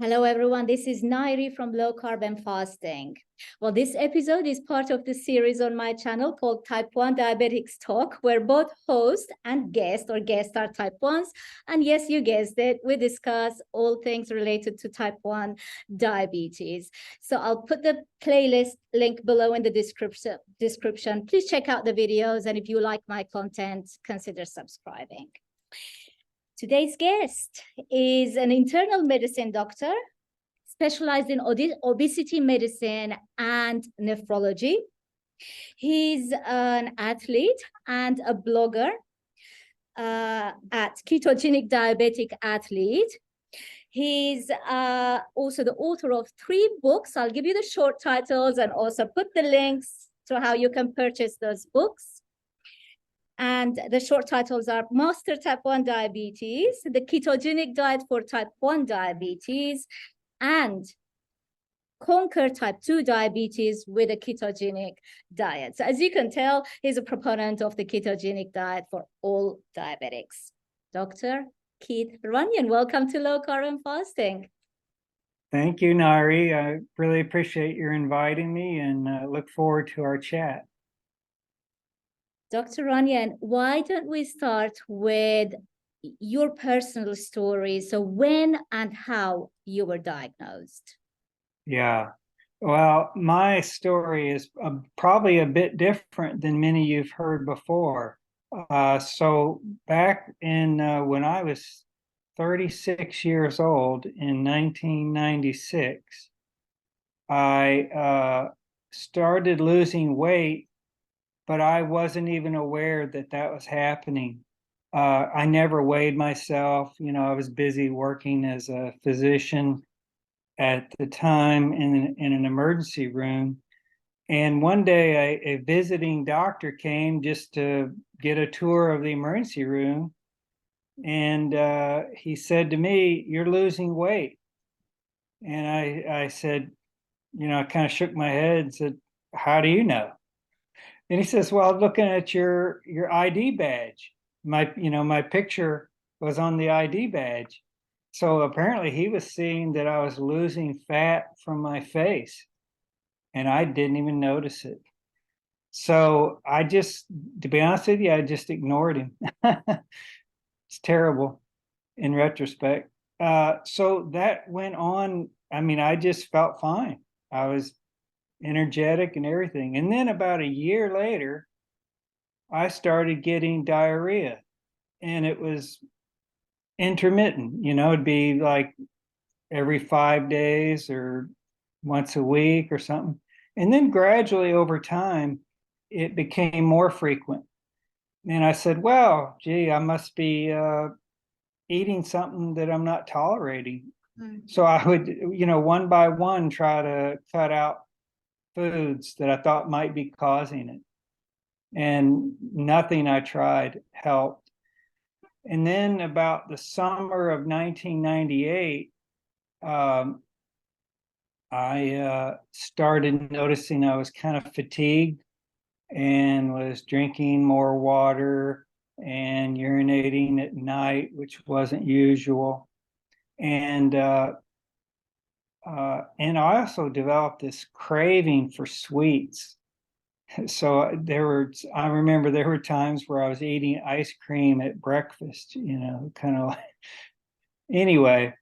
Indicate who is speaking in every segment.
Speaker 1: Hello, everyone. This is Nayiri from Low Carb and Fasting. Well, this episode is part of the series on my channel called Type 1 Diabetics Talk, where both host and guest or guest are Type 1s. And yes, you guessed it, we discuss all things related to Type 1 diabetes. So I'll put the playlist link below in the description. Please check out the videos. And if you like my content, consider subscribing. Today's guest is an internal medicine doctor specialized in obesity medicine and nephrology. He's an athlete and a blogger at Ketogenic Diabetic Athlete. He's also the author of 3 books. I'll give you the short titles and also put the links to how you can purchase those books. And the short titles are Master Type 1 Diabetes, The Ketogenic Diet for Type 1 Diabetes, and Conquer Type 2 Diabetes with a Ketogenic Diet. So as you can tell, he's a proponent of the ketogenic diet for all diabetics. Dr. Keith Runyan, welcome to Low Carb and Fasting.
Speaker 2: Thank you, Nayiri. I really appreciate your inviting me and look forward to our chat.
Speaker 1: Dr. Runyan, why don't we start with your personal story? So when and how you were diagnosed?
Speaker 2: Yeah, well, my story is probably a bit different than many you've heard before. So back in when I was 36 years old in 1996, I started losing weight, but I wasn't even aware that that was happening. I never weighed myself. You know, I was busy working as a physician at the time in an emergency room. And one day a visiting doctor came just to get a tour of the emergency room. And he said to me, "You're losing weight." And I said, you know, I kind of shook my head and said, "How do you know?" And he says, "Well, looking at your ID badge, my picture was on the ID badge." So apparently he was seeing that I was losing fat from my face, and I didn't even notice it. So I just, to be honest with you, I just ignored him. It's terrible in retrospect. So that went on. I mean, I just felt fine. I was energetic and everything. And then about a year later, I started getting diarrhea, and it was intermittent. You know, it'd be like every 5 days or once a week or something. And then gradually over time, it became more frequent. And I said, well, gee, I must be eating something that I'm not tolerating. So I would, you know, one by one, try to cut out foods that I thought might be causing it. And nothing I tried helped. And then about the summer of 1998, I started noticing I was kind of fatigued and was drinking more water and urinating at night, which wasn't usual. And I also developed this craving for sweets. So I remember there were times where I was eating ice cream at breakfast, you know, kind of like, anyway.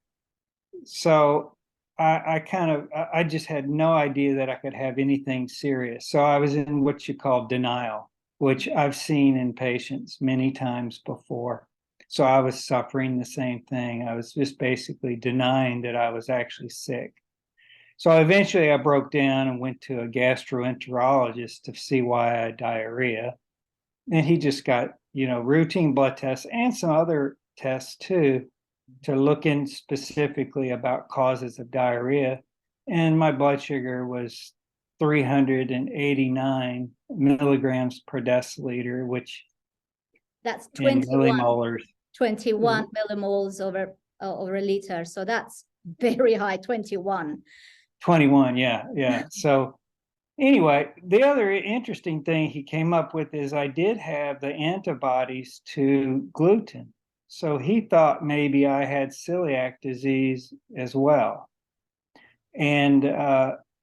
Speaker 2: So I just had no idea that I could have anything serious. So I was in what you call denial, which I've seen in patients many times before. So I was suffering the same thing. I was just basically denying that I was actually sick. So eventually I broke down and went to a gastroenterologist to see why I had diarrhea. And he just got, you know, routine blood tests and some other tests too, to look in specifically about causes of diarrhea. And my blood sugar was 389 milligrams per deciliter, which
Speaker 1: that's 21
Speaker 2: millimolars.
Speaker 1: 21 millimoles over a liter. So that's very high, 21.
Speaker 2: 21, yeah. So Anyway, the other interesting thing he came up with is I did have the antibodies to gluten. So he thought maybe I had celiac disease as well. And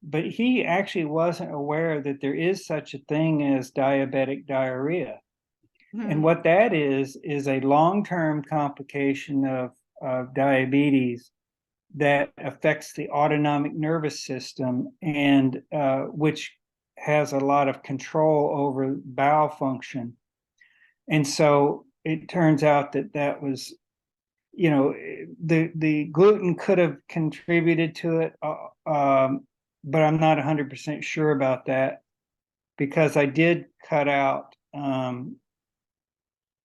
Speaker 2: but he actually wasn't aware that there is such a thing as diabetic diarrhea. And what that is a long-term complication of diabetes that affects the autonomic nervous system, and which has a lot of control over bowel function. And so it turns out that that was, you know, the gluten could have contributed to it, but I'm not 100% sure about that, because I did cut out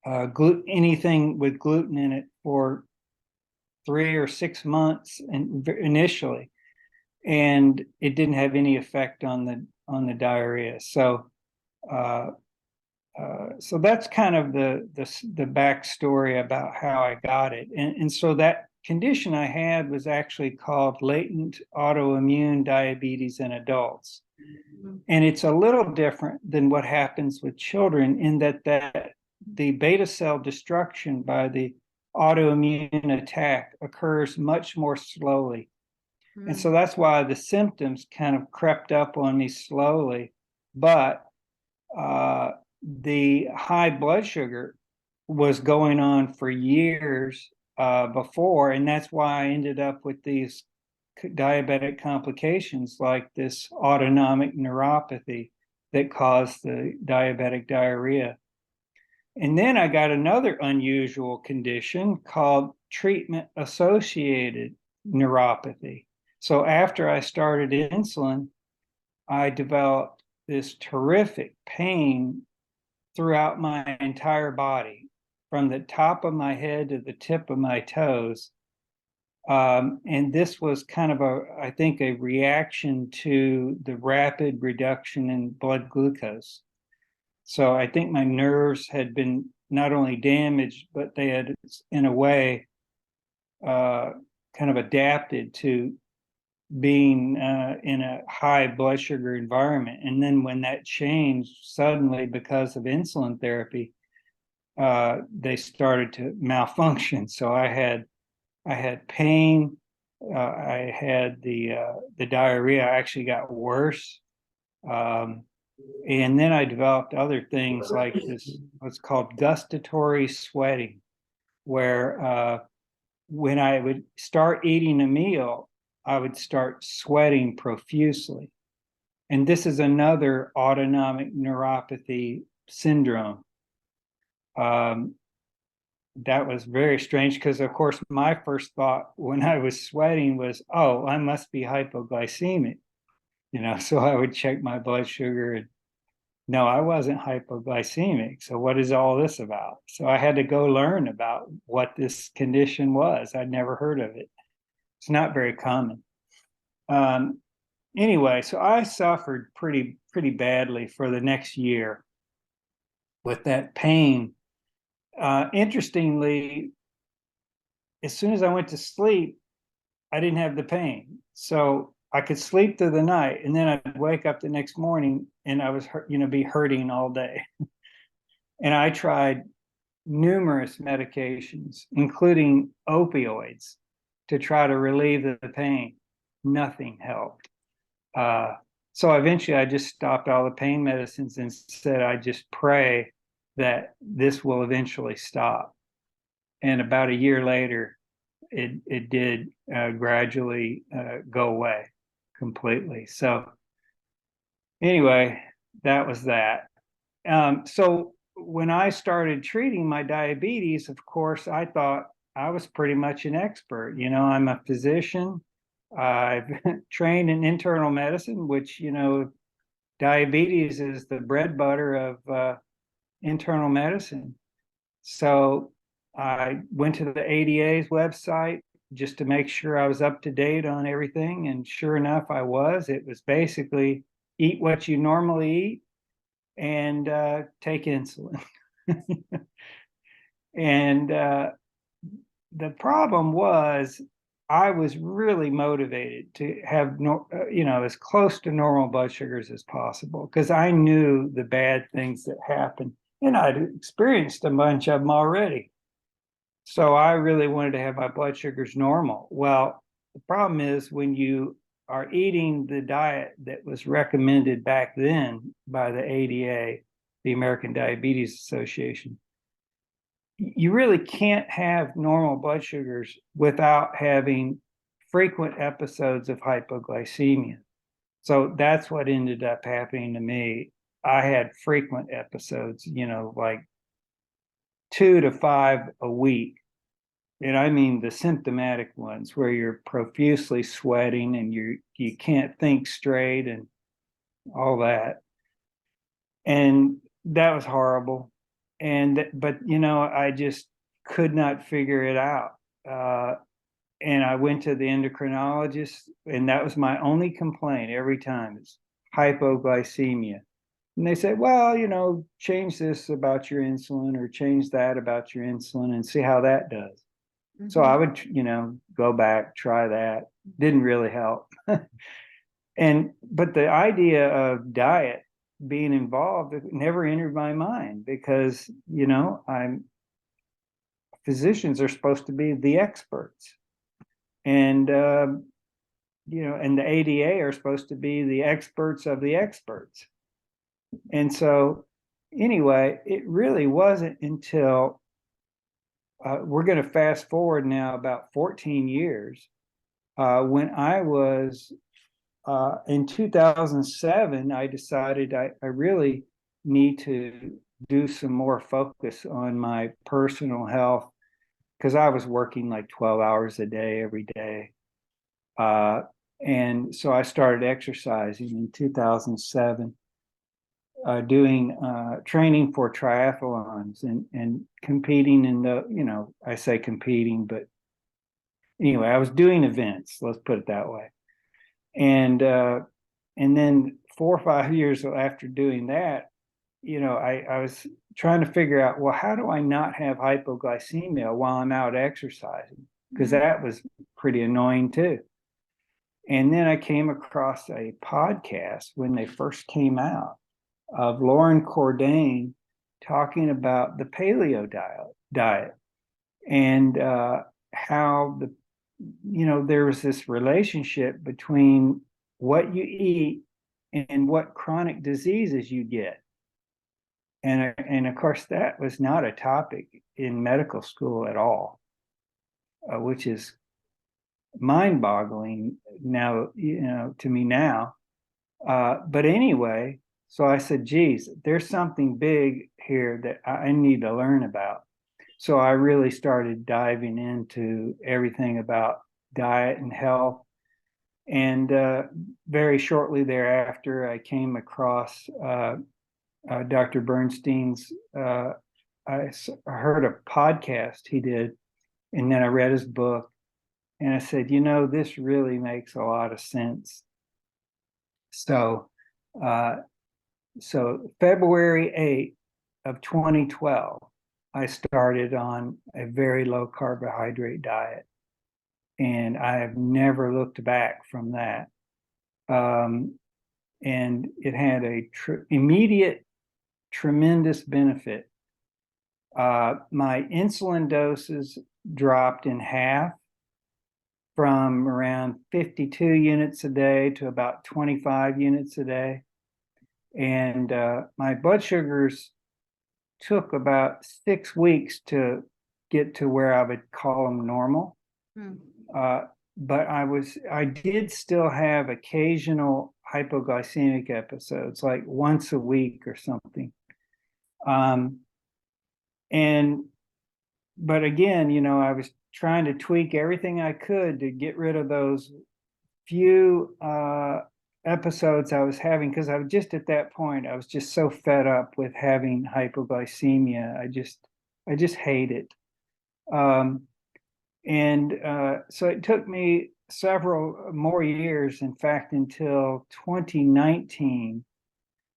Speaker 2: anything with gluten in it for 3 or 6 months initially, and it didn't have any effect on the diarrhea. So so that's kind of the backstory about how I got it. And so that condition I had was actually called latent autoimmune diabetes in adults. And it's a little different than what happens with children, in that the beta cell destruction by the autoimmune attack occurs much more slowly. And so that's why the symptoms kind of crept up on me slowly. But the high blood sugar was going on for years before, and that's why I ended up with these diabetic complications like this autonomic neuropathy that caused the diabetic diarrhea. And then I got another unusual condition called treatment-associated neuropathy. So after I started insulin, I developed this terrific pain throughout my entire body, from the top of my head to the tip of my toes. And this was kind of I think, a reaction to the rapid reduction in blood glucose. So I think my nerves had been not only damaged, but they had, in a way, kind of adapted to being in a high blood sugar environment. And then when that changed suddenly because of insulin therapy, they started to malfunction. So I had pain. I had the diarrhea actually got worse. And then I developed other things like this, what's called gustatory sweating, where when I would start eating a meal, I would start sweating profusely. And this is another autonomic neuropathy syndrome. That was very strange, because, of course, my first thought when I was sweating was, oh, I must be hypoglycemic. So I would check my blood sugar, and no, I wasn't hypoglycemic. So what is all this about? So I had to go learn about what this condition was. I'd never heard of it. It's not very common. Anyway, so I suffered pretty badly for the next year with that pain. Interestingly, as soon as I went to sleep, I didn't have the pain. So I could sleep through the night, and then I'd wake up the next morning and I was be hurting all day. And I tried numerous medications, including opioids, to try to relieve the pain. Nothing helped. So eventually I just stopped all the pain medicines and said, I just pray that this will eventually stop. And about a year later, it did gradually go away completely. So anyway, that was that. So when I started treating my diabetes, of course, I thought I was pretty much an expert. I'm a physician. I've trained in internal medicine, which, diabetes is the bread butter of internal medicine. So I went to the ADA's website just to make sure I was up to date on everything. And sure enough, I was. It was basically eat what you normally eat and take insulin. And the problem was I was really motivated to have, as close to normal blood sugars as possible, because I knew the bad things that happened, and I'd experienced a bunch of them already. So I really wanted to have my blood sugars normal. Well, the problem is when you are eating the diet that was recommended back then by the ADA, the American Diabetes Association, you really can't have normal blood sugars without having frequent episodes of hypoglycemia. So that's what ended up happening to me. I had frequent episodes, like 2 to 5 a week. And I mean the symptomatic ones where you're profusely sweating and you can't think straight and all that. And that was horrible. But I just could not figure it out. And I went to the endocrinologist, and that was my only complaint every time is hypoglycemia. And they said, well, change this about your insulin or change that about your insulin and see how that does. Mm-hmm. So I would, go back, try that. Didn't really help. But the idea of diet being involved, it never entered my mind because, physicians are supposed to be the experts. And, and the ADA are supposed to be the experts of the experts. And so anyway, it really wasn't until we're going to fast forward now about 14 years when I was in 2007, I decided I really need to do some more focus on my personal health because I was working like 12 hours a day every day. And so I started exercising in 2007, doing training for triathlons and competing in I say competing, but anyway, I was doing events, let's put it that way. And then 4 or 5 years after doing that, I was trying to figure out, well, how do I not have hypoglycemia while I'm out exercising? Because that was pretty annoying too. And then I came across a podcast when they first came out of Lauren Cordain talking about the paleo diet and how there was this relationship between what you eat and what chronic diseases you get. And of course, that was not a topic in medical school at all, which is mind-boggling now, to me now. But anyway, so I said, geez, there's something big here that I need to learn about. So I really started diving into everything about diet and health. And very shortly thereafter, I came across Dr. Bernstein's, I heard a podcast he did, and then I read his book. And I said, this really makes a lot of sense. So February 8th of 2012, I started on a very low carbohydrate diet, and I have never looked back from that. And it had a immediate, tremendous benefit. My insulin doses dropped in half from around 52 units a day to about 25 units a day. And my blood sugars took about 6 weeks to get to where I would call them normal. But I did still have occasional hypoglycemic episodes, like once a week or something. But again, I was trying to tweak everything I could to get rid of those few episodes I was having, because I was just at that point, I was just so fed up with having hypoglycemia. I just hate it. So it took me several more years, in fact, until 2019,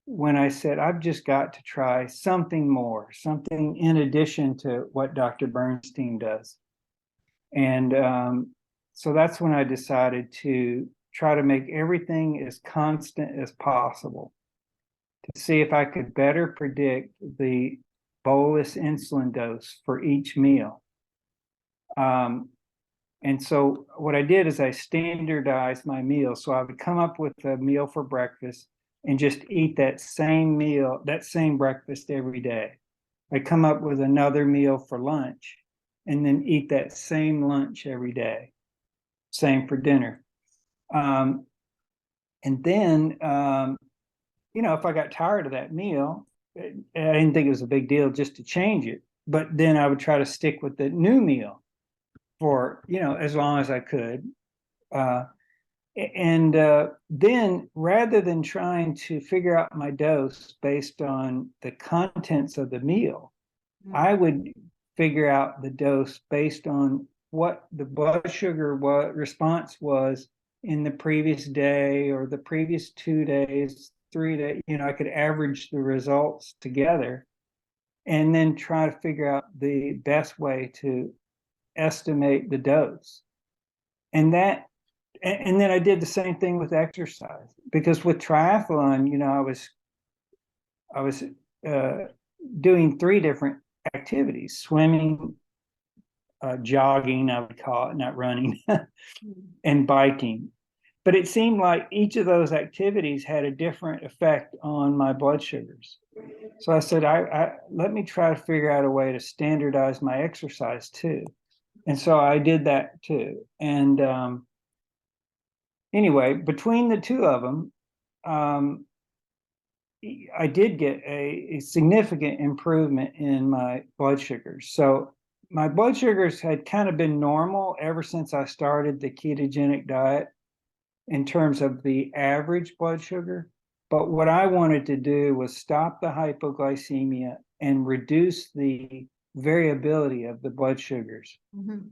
Speaker 2: when I said, I've just got to try something more, something in addition to what Dr. Bernstein does. And so that's when I decided to try to make everything as constant as possible to see if I could better predict the bolus insulin dose for each meal. And so what I did is I standardized my meals. So I would come up with a meal for breakfast and just eat that same meal, that same breakfast every day. I come up with another meal for lunch and then eat that same lunch every day. Same for dinner. And then, if I got tired of that meal, I didn't think it was a big deal just to change it. But then I would try to stick with the new meal for, as long as I could. Then rather than trying to figure out my dose based on the contents of the meal, I would figure out the dose based on what the blood sugar response was in the previous day or the previous 2 days, 3 days. I could average the results together and then try to figure out the best way to estimate the dose. And then I did the same thing with exercise, because with triathlon, I was doing 3 different activities: swimming, jogging, I would call it, not running, and biking. But it seemed like each of those activities had a different effect on my blood sugars. So I said, let me try to figure out a way to standardize my exercise too. And so I did that too. And anyway, between the two of them, I did get a significant improvement in my blood sugars. So my blood sugars had kind of been normal ever since I started the ketogenic diet in terms of the average blood sugar. But what I wanted to do was stop the hypoglycemia and reduce the variability of the blood sugars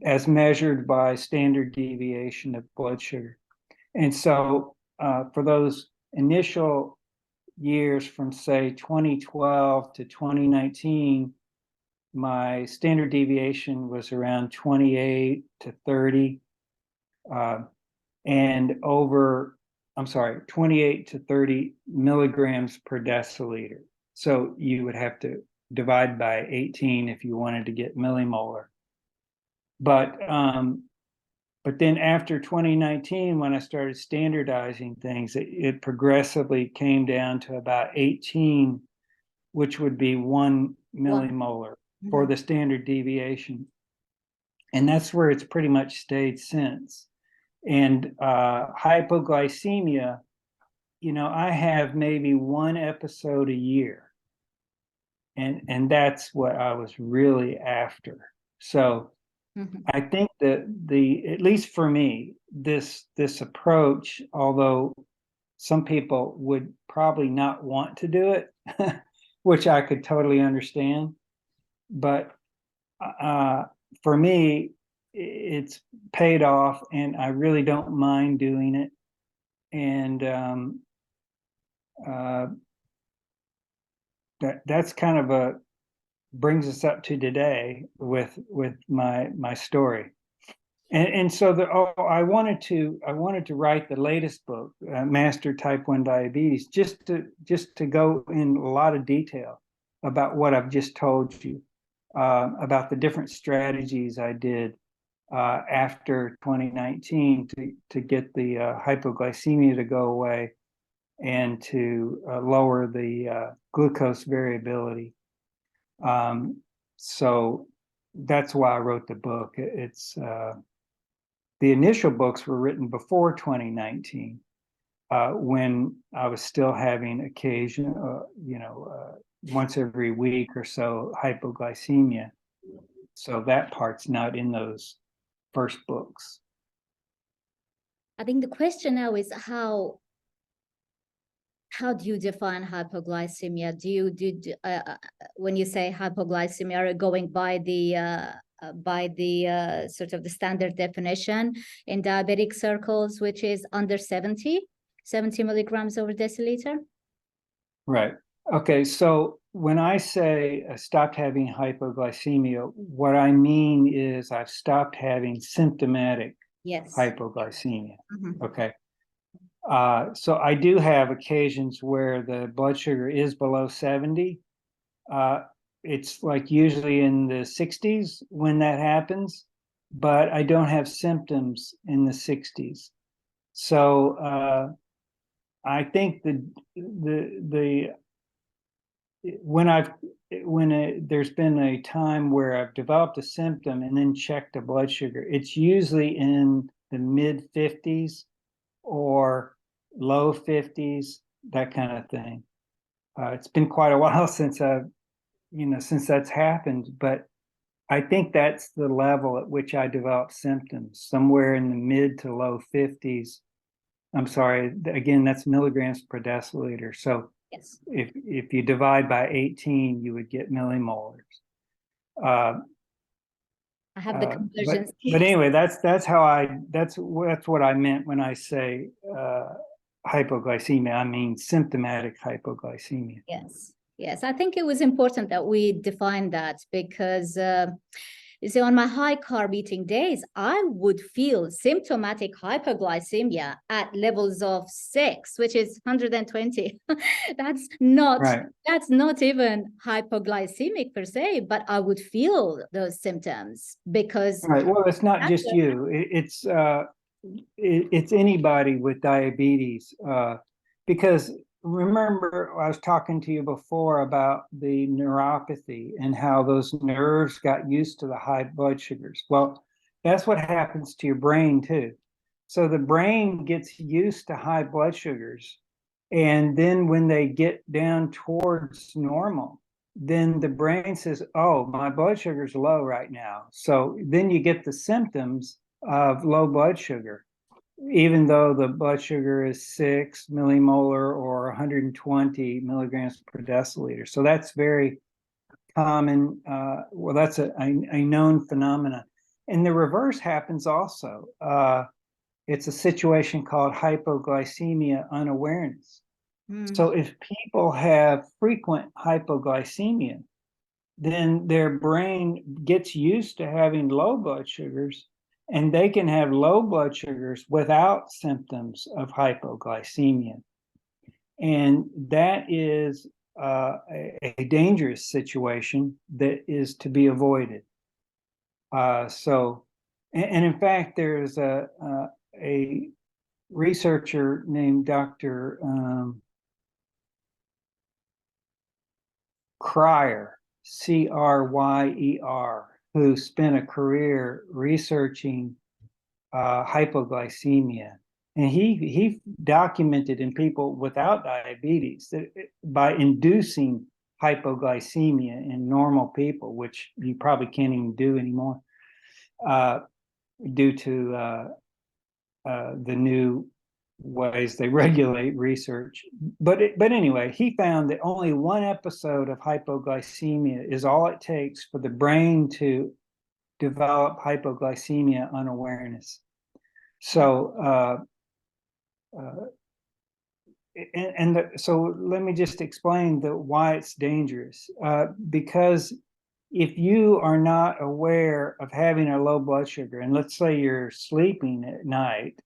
Speaker 2: as measured by standard deviation of blood sugar. And so for those initial years from, say, 2012 to 2019, my standard deviation was around 28 to 30, and 28 to 30 milligrams per deciliter. So you would have to divide by 18 if you wanted to get millimolar. But then after 2019, when I started standardizing things, it progressively came down to about 18, which would be 1 millimolar for the standard deviation. And that's where it's pretty much stayed since. And hypoglycemia, I have maybe 1 episode a year. And that's what I was really after. So I think that at least for me, this approach, although some people would probably not want to do it, which I could totally understand, but for me, it's paid off, and I really don't mind doing it. And that's kind of brings us up to today with my story. And so I wanted to write the latest book, Master Type 1 Diabetes, just to go in a lot of detail about what I've just told you, about the different strategies I did after 2019 to get the hypoglycemia to go away and to lower the glucose variability. So that's why I wrote the book. It's the initial books were written before 2019, when I was still having occasion, once every week or so, hypoglycemia. So that part's not in those first books.
Speaker 1: I think the question now is how do you define hypoglycemia? When you say hypoglycemia, are you going by the sort of the standard definition in diabetic circles, which is under 70 milligrams over deciliter?
Speaker 2: Right. Okay. So when I say I stopped having hypoglycemia, what I mean is I've stopped having symptomatic
Speaker 1: Yes.
Speaker 2: hypoglycemia.
Speaker 1: Mhm.
Speaker 2: Okay. So I do have occasions where the blood sugar is below 70. It's like usually in the 60s when that happens, but I don't have symptoms in the 60s. So I think the there's been a time where I've developed a symptom and then checked the blood sugar, it's usually in the mid 50s or low 50s, that kind of thing. It's been quite a while since since that's happened, but I think that's the level at which I develop symptoms, somewhere in the mid to low 50s. I'm sorry, again, that's milligrams per deciliter. So
Speaker 1: Yes.
Speaker 2: if you divide by 18, you would get millimolars.
Speaker 1: I have the conversion.
Speaker 2: But anyway, that's what I meant when I say hypoglycemia. I mean symptomatic hypoglycemia.
Speaker 1: Yes. Yes. I think it was important that we define that because you see, on my high carb eating days, I would feel symptomatic hypoglycemia at levels of 6, which is 120. That's not
Speaker 2: Right.
Speaker 1: That's not even hypoglycemic per se, but I would feel those symptoms because
Speaker 2: Right. Well, it's not just you. It's anybody with diabetes. Because remember, I was talking to you before about the neuropathy and how those nerves got used to the high blood sugars. Well, that's what happens to your brain too. So the brain gets used to high blood sugars. And then when they get down towards normal, then the brain says, oh, my blood sugar's low right now. So then you get the symptoms of low blood sugar, even though the blood sugar is 6 millimolar or 120 milligrams per deciliter. So that's very common. Well, that's a known phenomenon. And the reverse happens also. It's a situation called hypoglycemia unawareness. So if people have frequent hypoglycemia, then their brain gets used to having low blood sugars, and they can have low blood sugars without symptoms of hypoglycemia. And that is a dangerous situation that is to be avoided. And in fact, there's a researcher named Dr. Cryer, Cryer, who spent a career researching hypoglycemia. And he documented in people without diabetes that by inducing hypoglycemia in normal people, which you probably can't even do anymore due to the new ways they regulate research. But anyway, he found that only one episode of hypoglycemia is all it takes for the brain to develop hypoglycemia unawareness. So so let me just explain why it's dangerous. Because if you are not aware of having a low blood sugar, and let's say you're sleeping at night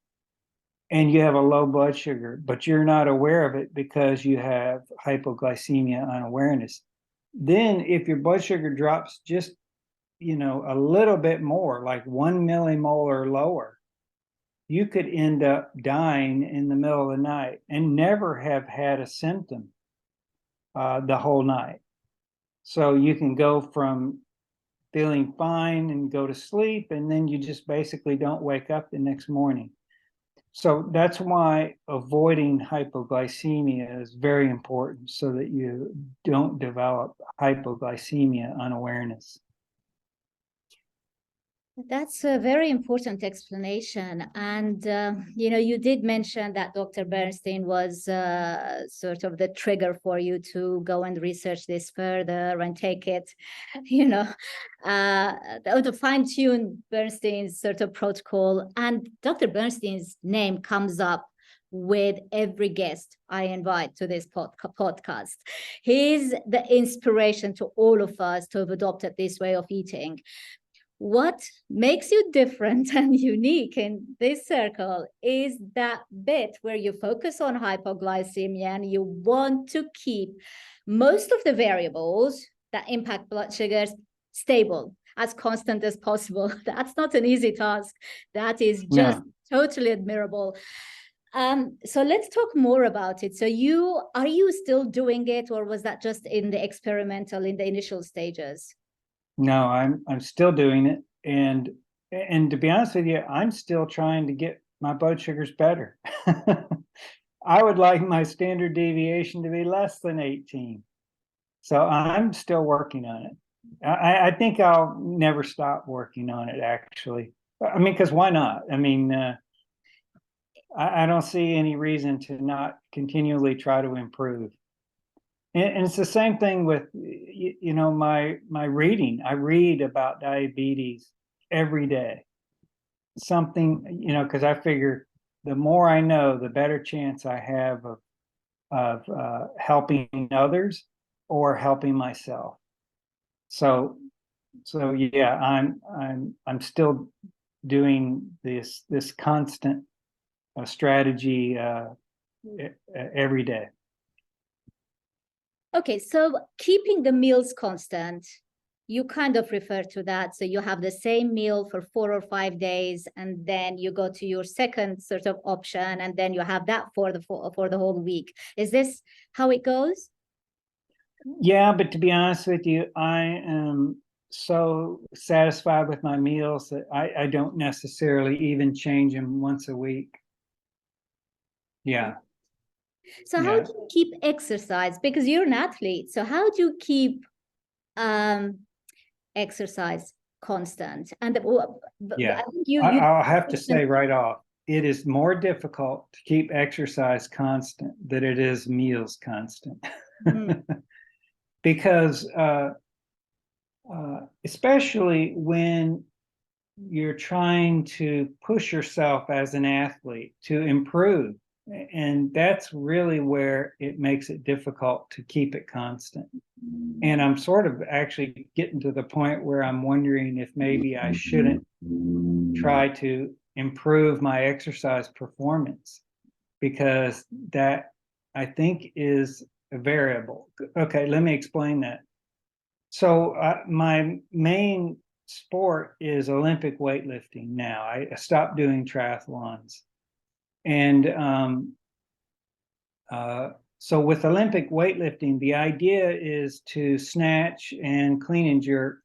Speaker 2: and you have a low blood sugar, but you're not aware of it because you have hypoglycemia unawareness, then if your blood sugar drops just, a little bit more, like 1 millimolar lower, you could end up dying in the middle of the night and never have had a symptom the whole night. So you can go from feeling fine and go to sleep, and then you just basically don't wake up the next morning. So that's why avoiding hypoglycemia is very important, so that you don't develop hypoglycemia unawareness.
Speaker 1: That's a very important explanation. And, you did mention that Dr. Bernstein was sort of the trigger for you to go and research this further and take it, to fine-tune Bernstein's sort of protocol. And Dr. Bernstein's name comes up with every guest I invite to this podcast. He's the inspiration to all of us to have adopted this way of eating. what makes you different and unique in this circle is that bit where you focus on hypoglycemia and you want to keep most of the variables that impact blood sugars stable, as constant as possible. That's not an easy task. That is just totally admirable. So let's talk more about it. So are you still doing it, or was that just in the experimental, in the initial stages?
Speaker 2: No, I'm still doing it, and to be honest with you, I'm still trying to get my blood sugars better. I would like my standard deviation to be less than 18. So I'm still working on it. I think I'll never stop working on it, actually. I mean, because why not? I mean, I don't see any reason to not continually try to improve. And it's the same thing with, my reading. I read about diabetes every day. Something, because I figure the more I know, the better chance I have of helping others or helping myself. So yeah, I'm still doing this constant strategy every day.
Speaker 1: Okay, so keeping the meals constant, you kind of refer to that. So you have the same meal for 4 or 5 days, and then you go to your second sort of option, and then you have that for the whole week. Is this how it goes?
Speaker 2: Yeah, but to be honest with you, I am so satisfied with my meals that I don't necessarily even change them once a week. Yeah.
Speaker 1: So how do you keep exercise? Because you're an athlete. So how do you keep exercise constant? And
Speaker 2: yeah, I'll have to say right off, it is more difficult to keep exercise constant than it is meals constant. Because especially when you're trying to push yourself as an athlete to improve. And that's really where it makes it difficult to keep it constant. And I'm sort of actually getting to the point where I'm wondering if maybe I shouldn't try to improve my exercise performance, because that, I think, is a variable. Okay, let me explain that. So my main sport is Olympic weightlifting now. I stopped doing triathlons. And so with Olympic weightlifting, the idea is to snatch and clean and jerk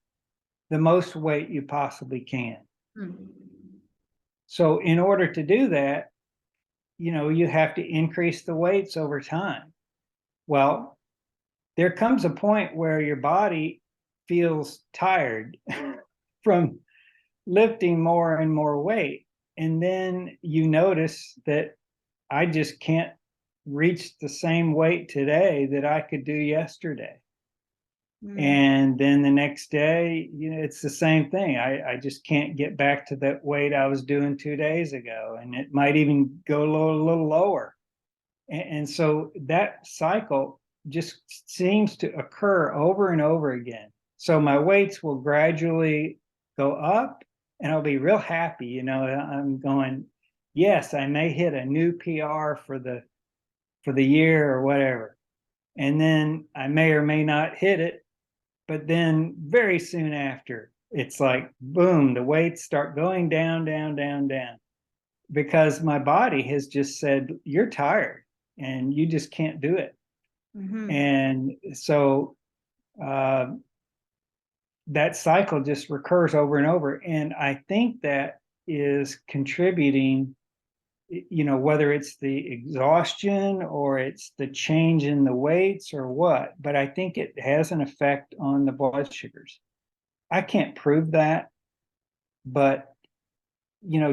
Speaker 2: the most weight you possibly can. So in order to do that, you have to increase the weights over time. Well, there comes a point where your body feels tired from lifting more and more weight. And then you notice that I just can't reach the same weight today that I could do yesterday. And then the next day, it's the same thing. I just can't get back to that weight I was doing 2 days ago. And it might even go a little lower. And so that cycle just seems to occur over and over again. So my weights will gradually go up, and I'll be real happy. I'm going, yes, I may hit a new PR for the year or whatever. And then I may or may not hit it. But then very soon after, it's like, boom, the weights start going down, down, down, down. Because my body has just said, you're tired and you just can't do it. And so that cycle just recurs over and over. And I think that is contributing, whether it's the exhaustion or it's the change in the weights or what, but I think it has an effect on the blood sugars. I can't prove that, but,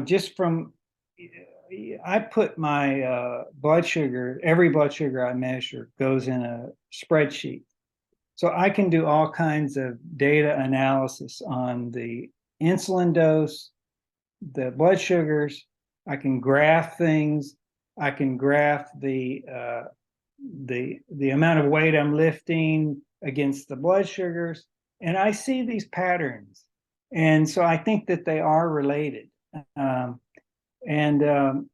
Speaker 2: just from, I put my blood sugar, every blood sugar I measure goes in a spreadsheet. So I can do all kinds of data analysis on the insulin dose, the blood sugars. I can graph things. I can graph the amount of weight I'm lifting against the blood sugars. And I see these patterns. And so I think that they are related. Um, and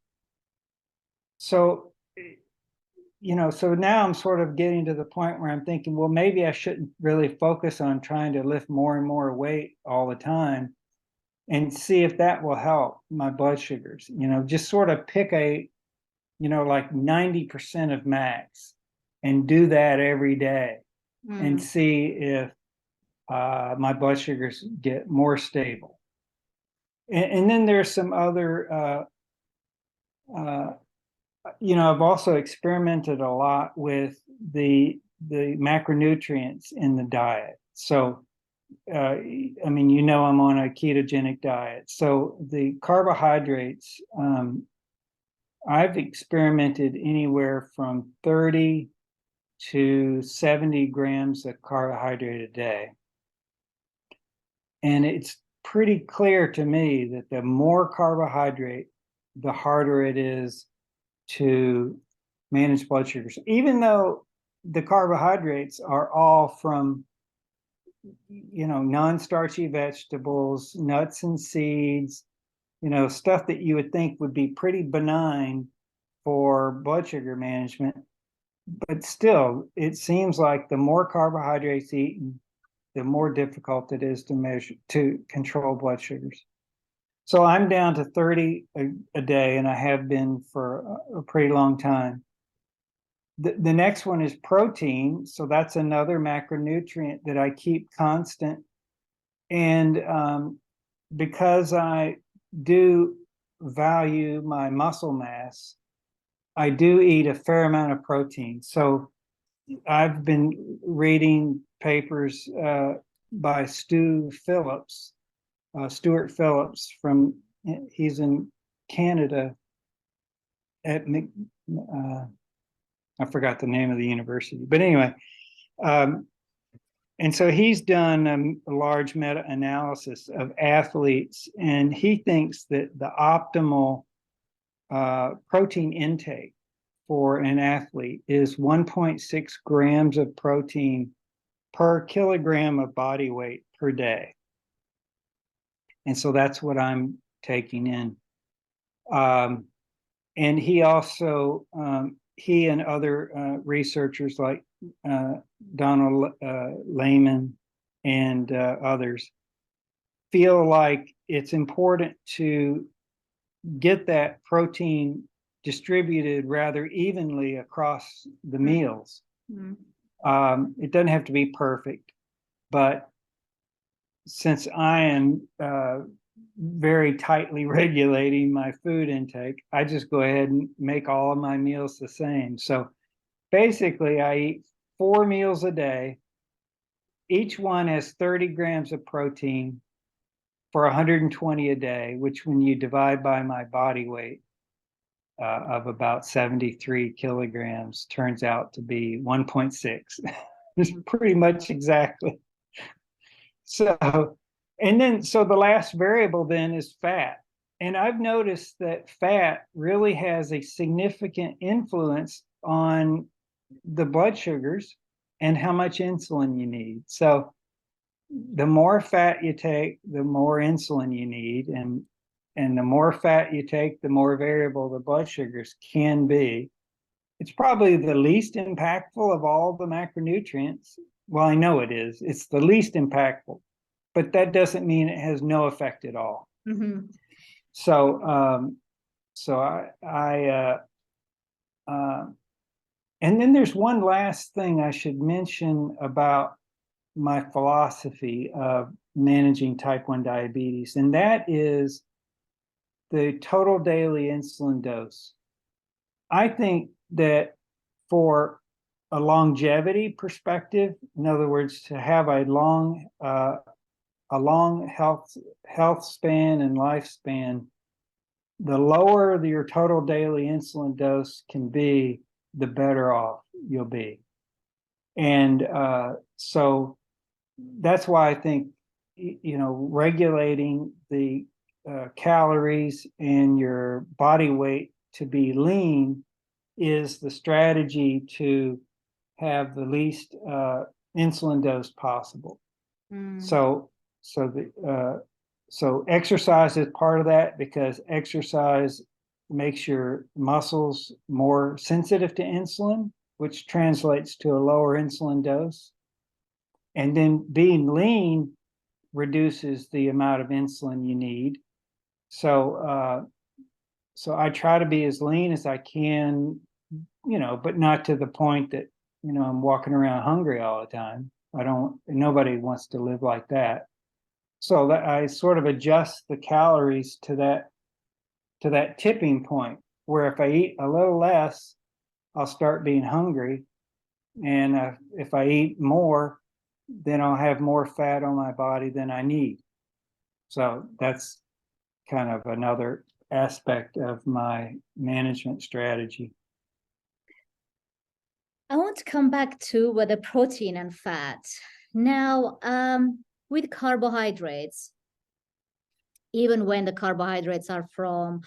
Speaker 2: so, so now I'm sort of getting to the point where I'm thinking, well, maybe I shouldn't really focus on trying to lift more and more weight all the time, and see if that will help my blood sugars. Just sort of pick like 90% of max and do that every day and see if my blood sugars get more stable. And then there's some other, I've also experimented a lot with the macronutrients in the diet. So, I'm on a ketogenic diet. So the carbohydrates, I've experimented anywhere from 30 to 70 grams of carbohydrate a day. And it's pretty clear to me that the more carbohydrate, the harder it is to manage blood sugars, even though the carbohydrates are all from, non-starchy vegetables, nuts and seeds, stuff that you would think would be pretty benign for blood sugar management. But still, it seems like the more carbohydrates eaten, the more difficult it is to control blood sugars. So I'm down to 30 a day, and I have been for a pretty long time. The next one is protein. So that's another macronutrient that I keep constant. And because I do value my muscle mass, I do eat a fair amount of protein. So I've been reading papers by Stuart Phillips he's in Canada at I forgot the name of the university, but anyway, and so he's done a large meta-analysis of athletes, and he thinks that the optimal protein intake for an athlete is 1.6 grams of protein per kilogram of body weight per day. And so that's what I'm taking in. And he also, he and other researchers like Donald Layman and others feel like it's important to get that protein distributed rather evenly across the meals. It doesn't have to be perfect, but since I am very tightly regulating my food intake, I just go ahead and make all of my meals the same. So basically, I eat 4 meals a day. Each one has 30 grams of protein for 120 a day, which when you divide by my body weight of about 73 kilograms, turns out to be 1.6. It's pretty much exactly. So, and then, so the last variable then is fat. And I've noticed that fat really has a significant influence on the blood sugars and how much insulin you need. So the more fat you take, the more insulin you need. And the more fat you take, the more variable the blood sugars can be. It's probably the least impactful of all the macronutrients. Well, I know it is. It's the least impactful, but that doesn't mean it has no effect at all. So, and then there's one last thing I should mention about my philosophy of managing type 1 diabetes, and that is the total daily insulin dose. I think that for a longevity perspective, in other words, to have a long health span and lifespan, the lower your total daily insulin dose can be, the better off you'll be. And so that's why I think, regulating the calories and your body weight to be lean is the strategy to have the least insulin dose possible. So so exercise is part of that, because exercise makes your muscles more sensitive to insulin, which translates to a lower insulin dose. And then being lean reduces the amount of insulin you need. So I try to be as lean as I can, but not to the point that, I'm walking around hungry all the time. Nobody wants to live like that. So that I sort of adjust the calories to that tipping point, where if I eat a little less, I'll start being hungry. And if I eat more, then I'll have more fat on my body than I need. So that's kind of another aspect of my management strategy.
Speaker 1: I want to come back to the protein and fat. Now, with carbohydrates, even when the carbohydrates are from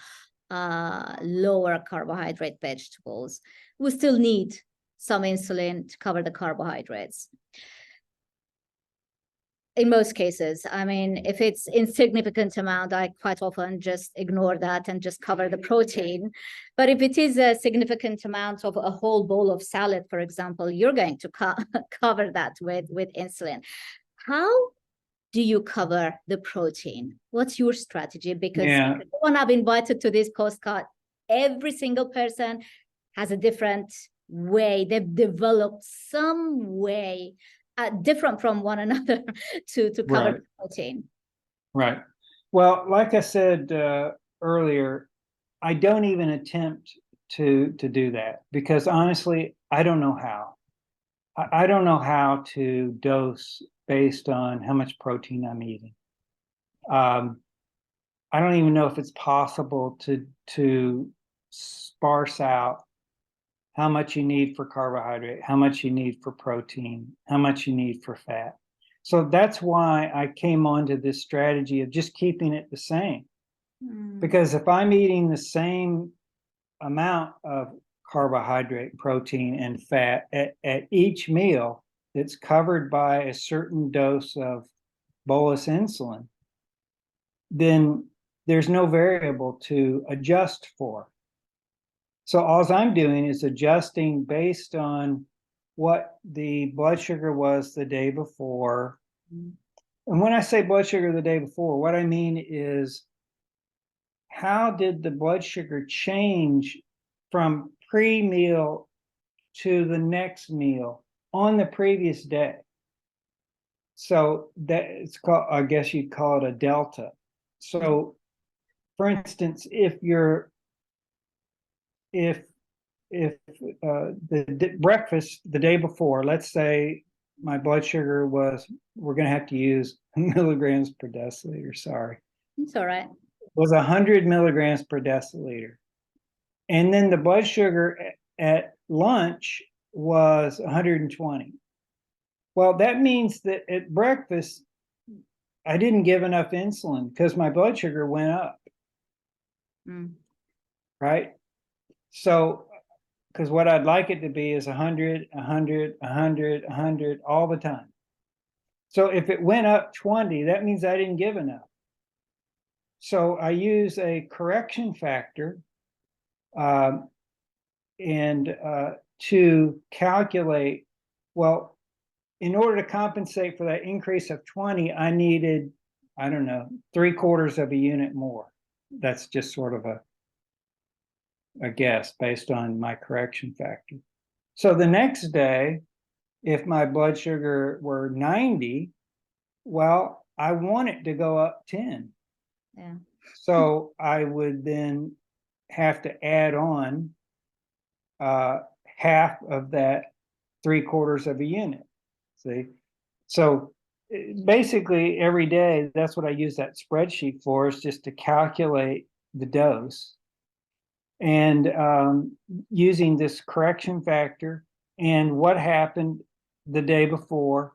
Speaker 1: lower carbohydrate vegetables, we still need some insulin to cover the carbohydrates. In most cases, I mean, if it's insignificant amount, I quite often just ignore that and just cover the protein. But if it is a significant amount of a whole bowl of salad, for example, you're going to cover that with insulin. How do you cover the protein? What's your strategy? Because everyone I've invited to this postcard, every single person has a different way. They've developed some way different from one another to cover the protein.
Speaker 2: Right. Well, like I said earlier, I don't even attempt to do that, because honestly, I don't know how. I don't know how to dose based on how much protein I'm eating. I don't even know if it's possible to sparse out how much you need for carbohydrate, how much you need for protein, how much you need for fat. So that's why I came onto this strategy of just keeping it the same. Because if I'm eating the same amount of carbohydrate, protein, and fat at each meal that's covered by a certain dose of bolus insulin, then there's no variable to adjust for. So all I'm doing is adjusting based on what the blood sugar was the day before. And when I say blood sugar the day before, what I mean is, how did the blood sugar change from pre-meal to the next meal on the previous day? So that it's called, I guess you'd call it a delta. So for instance, if the breakfast the day before, let's say my blood sugar was, we're going to have to use milligrams per deciliter, sorry.
Speaker 1: It's all right.
Speaker 2: Was 100 milligrams per deciliter. And then the blood sugar at lunch was 120. Well, that means that at breakfast, I didn't give enough insulin because my blood sugar went up. Right? So, because what I'd like it to be is 100, 100, 100, 100 all the time. So if it went up 20, that means I didn't give enough. So I use a correction factor to calculate, well, in order to compensate for that increase of 20, I needed, I don't know, 3/4 of a unit more. That's just sort of a guess based on my correction factor. So the next day, if my blood sugar were 90, well, I want it to go up 10.
Speaker 1: Yeah.
Speaker 2: So I would then have to add on half of that 3/4 of a unit. See? So basically every day, that's what I use that spreadsheet for, is just to calculate the dose. And using this correction factor and what happened the day before,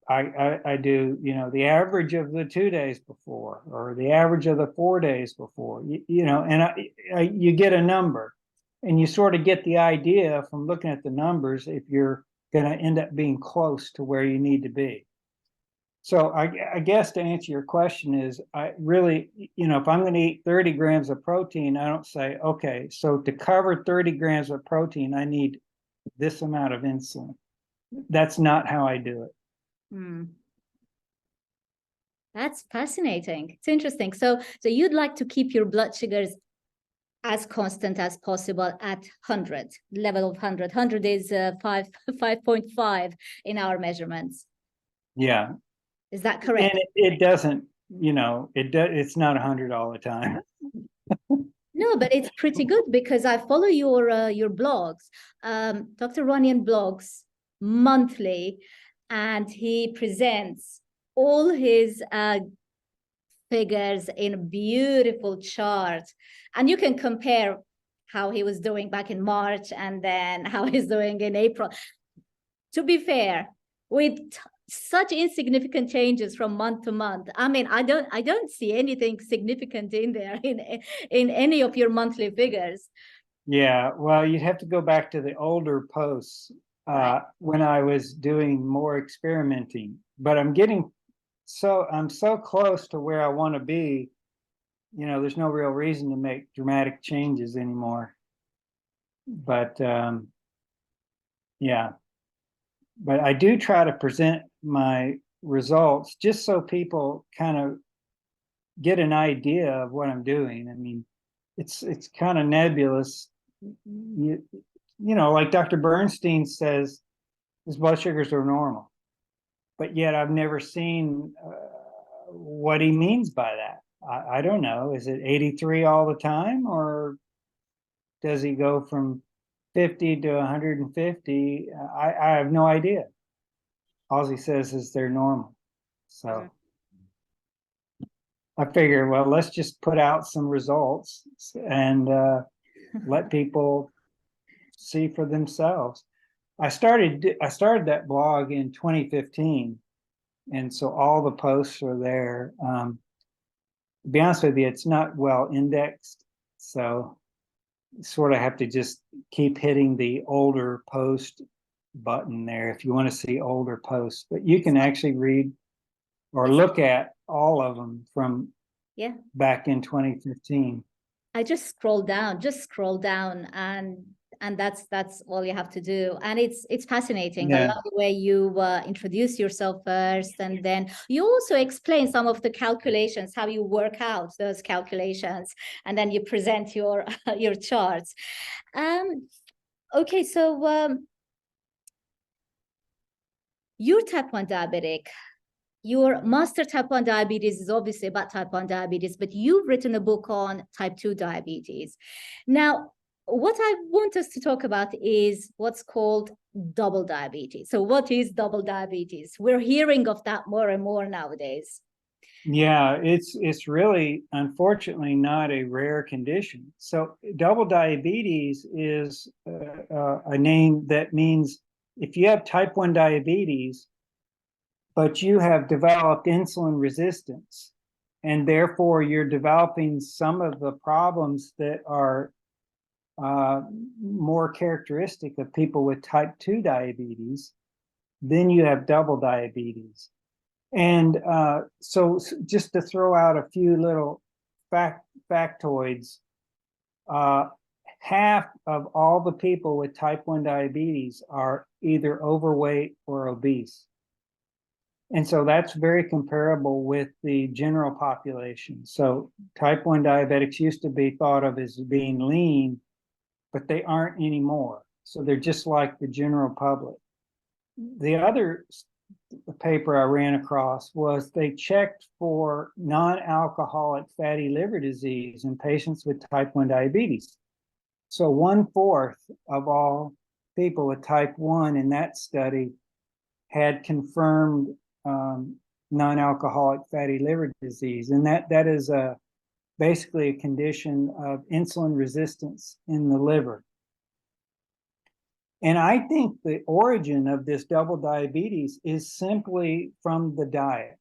Speaker 2: I do, the average of the 2 days before, or the average of the 4 days before, and you get a number, and you sort of get the idea from looking at the numbers if you're going to end up being close to where you need to be. So I guess to answer your question is, I really, if I'm going to eat 30 grams of protein, I don't say, okay, so to cover 30 grams of protein, I need this amount of insulin. That's not how I do it.
Speaker 1: That's fascinating. It's interesting. So you'd like to keep your blood sugars as constant as possible at 100, level of 100. 100 is 5.5 in our measurements.
Speaker 2: Yeah.
Speaker 1: Is that correct?
Speaker 2: And it doesn't, it's not 100 all the time.
Speaker 1: No, but it's pretty good because I follow your blogs. Dr. Runyan blogs monthly, and he presents all his figures in a beautiful chart, and you can compare how he was doing back in March and then how he's doing in April. To be fair, with such insignificant changes from month to month, I mean, I don't see anything significant in there in any of your monthly figures.
Speaker 2: Yeah, well, you'd have to go back to the older posts when I was doing more experimenting, but I'm so close to where I want to be. There's no real reason to make dramatic changes anymore. But yeah, but I do try to present my results just so people kind of get an idea of what I'm doing. I mean, it's kind of nebulous. Like Dr. Bernstein says, his blood sugars are normal, but yet I've never seen what he means by that. I don't know. Is it 83 all the time, or does he go from 50 to 150? I have no idea. All he says is they're normal. So I figure, well, let's just put out some results and let people see for themselves. I started that blog in 2015, and so all the posts are there. To be honest with you, it's not well indexed, so you sort of have to just keep hitting the older post button there if you want to see older posts. But you can actually read or look at all of them from back in 2015.
Speaker 1: I just scroll down, and that's all you have to do. And it's fascinating. I love the way you introduce yourself first, and then you also explain some of the calculations, how you work out those calculations, and then you present your your charts. Okay, so you're type 1 diabetic. Your master type 1 diabetes is obviously about type 1 diabetes, but you've written a book on type 2 diabetes. Now, what I want us to talk about is what's called double diabetes. So what is double diabetes? We're hearing of that more and more nowadays.
Speaker 2: Yeah, it's really, unfortunately, not a rare condition. So double diabetes is a name that means if you have type 1 diabetes, but you have developed insulin resistance, and therefore you're developing some of the problems that are more characteristic of people with type 2 diabetes, then you have double diabetes. And so just to throw out a few little factoids, half of all the people with type 1 diabetes are either overweight or obese. And so that's very comparable with the general population. So type 1 diabetics used to be thought of as being lean, but they aren't anymore. So they're just like the general public. The other paper I ran across was they checked for non-alcoholic fatty liver disease in patients with type 1 diabetes. So 1/4 of all people with type 1 in that study had confirmed non-alcoholic fatty liver disease. And that is basically a condition of insulin resistance in the liver. And I think the origin of this double diabetes is simply from the diet.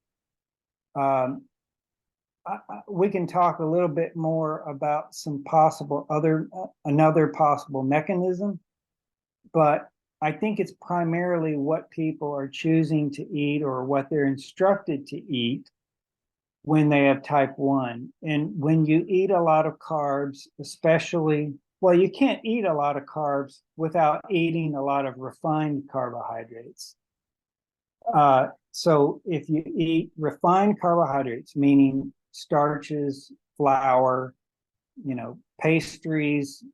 Speaker 2: We can talk a little bit more about some possible another possible mechanism, but I think it's primarily what people are choosing to eat or what they're instructed to eat when they have type 1. And when you eat a lot of carbs, especially, well, you can't eat a lot of carbs without eating a lot of refined carbohydrates. So if you eat refined carbohydrates, meaning starches, flour, pastries,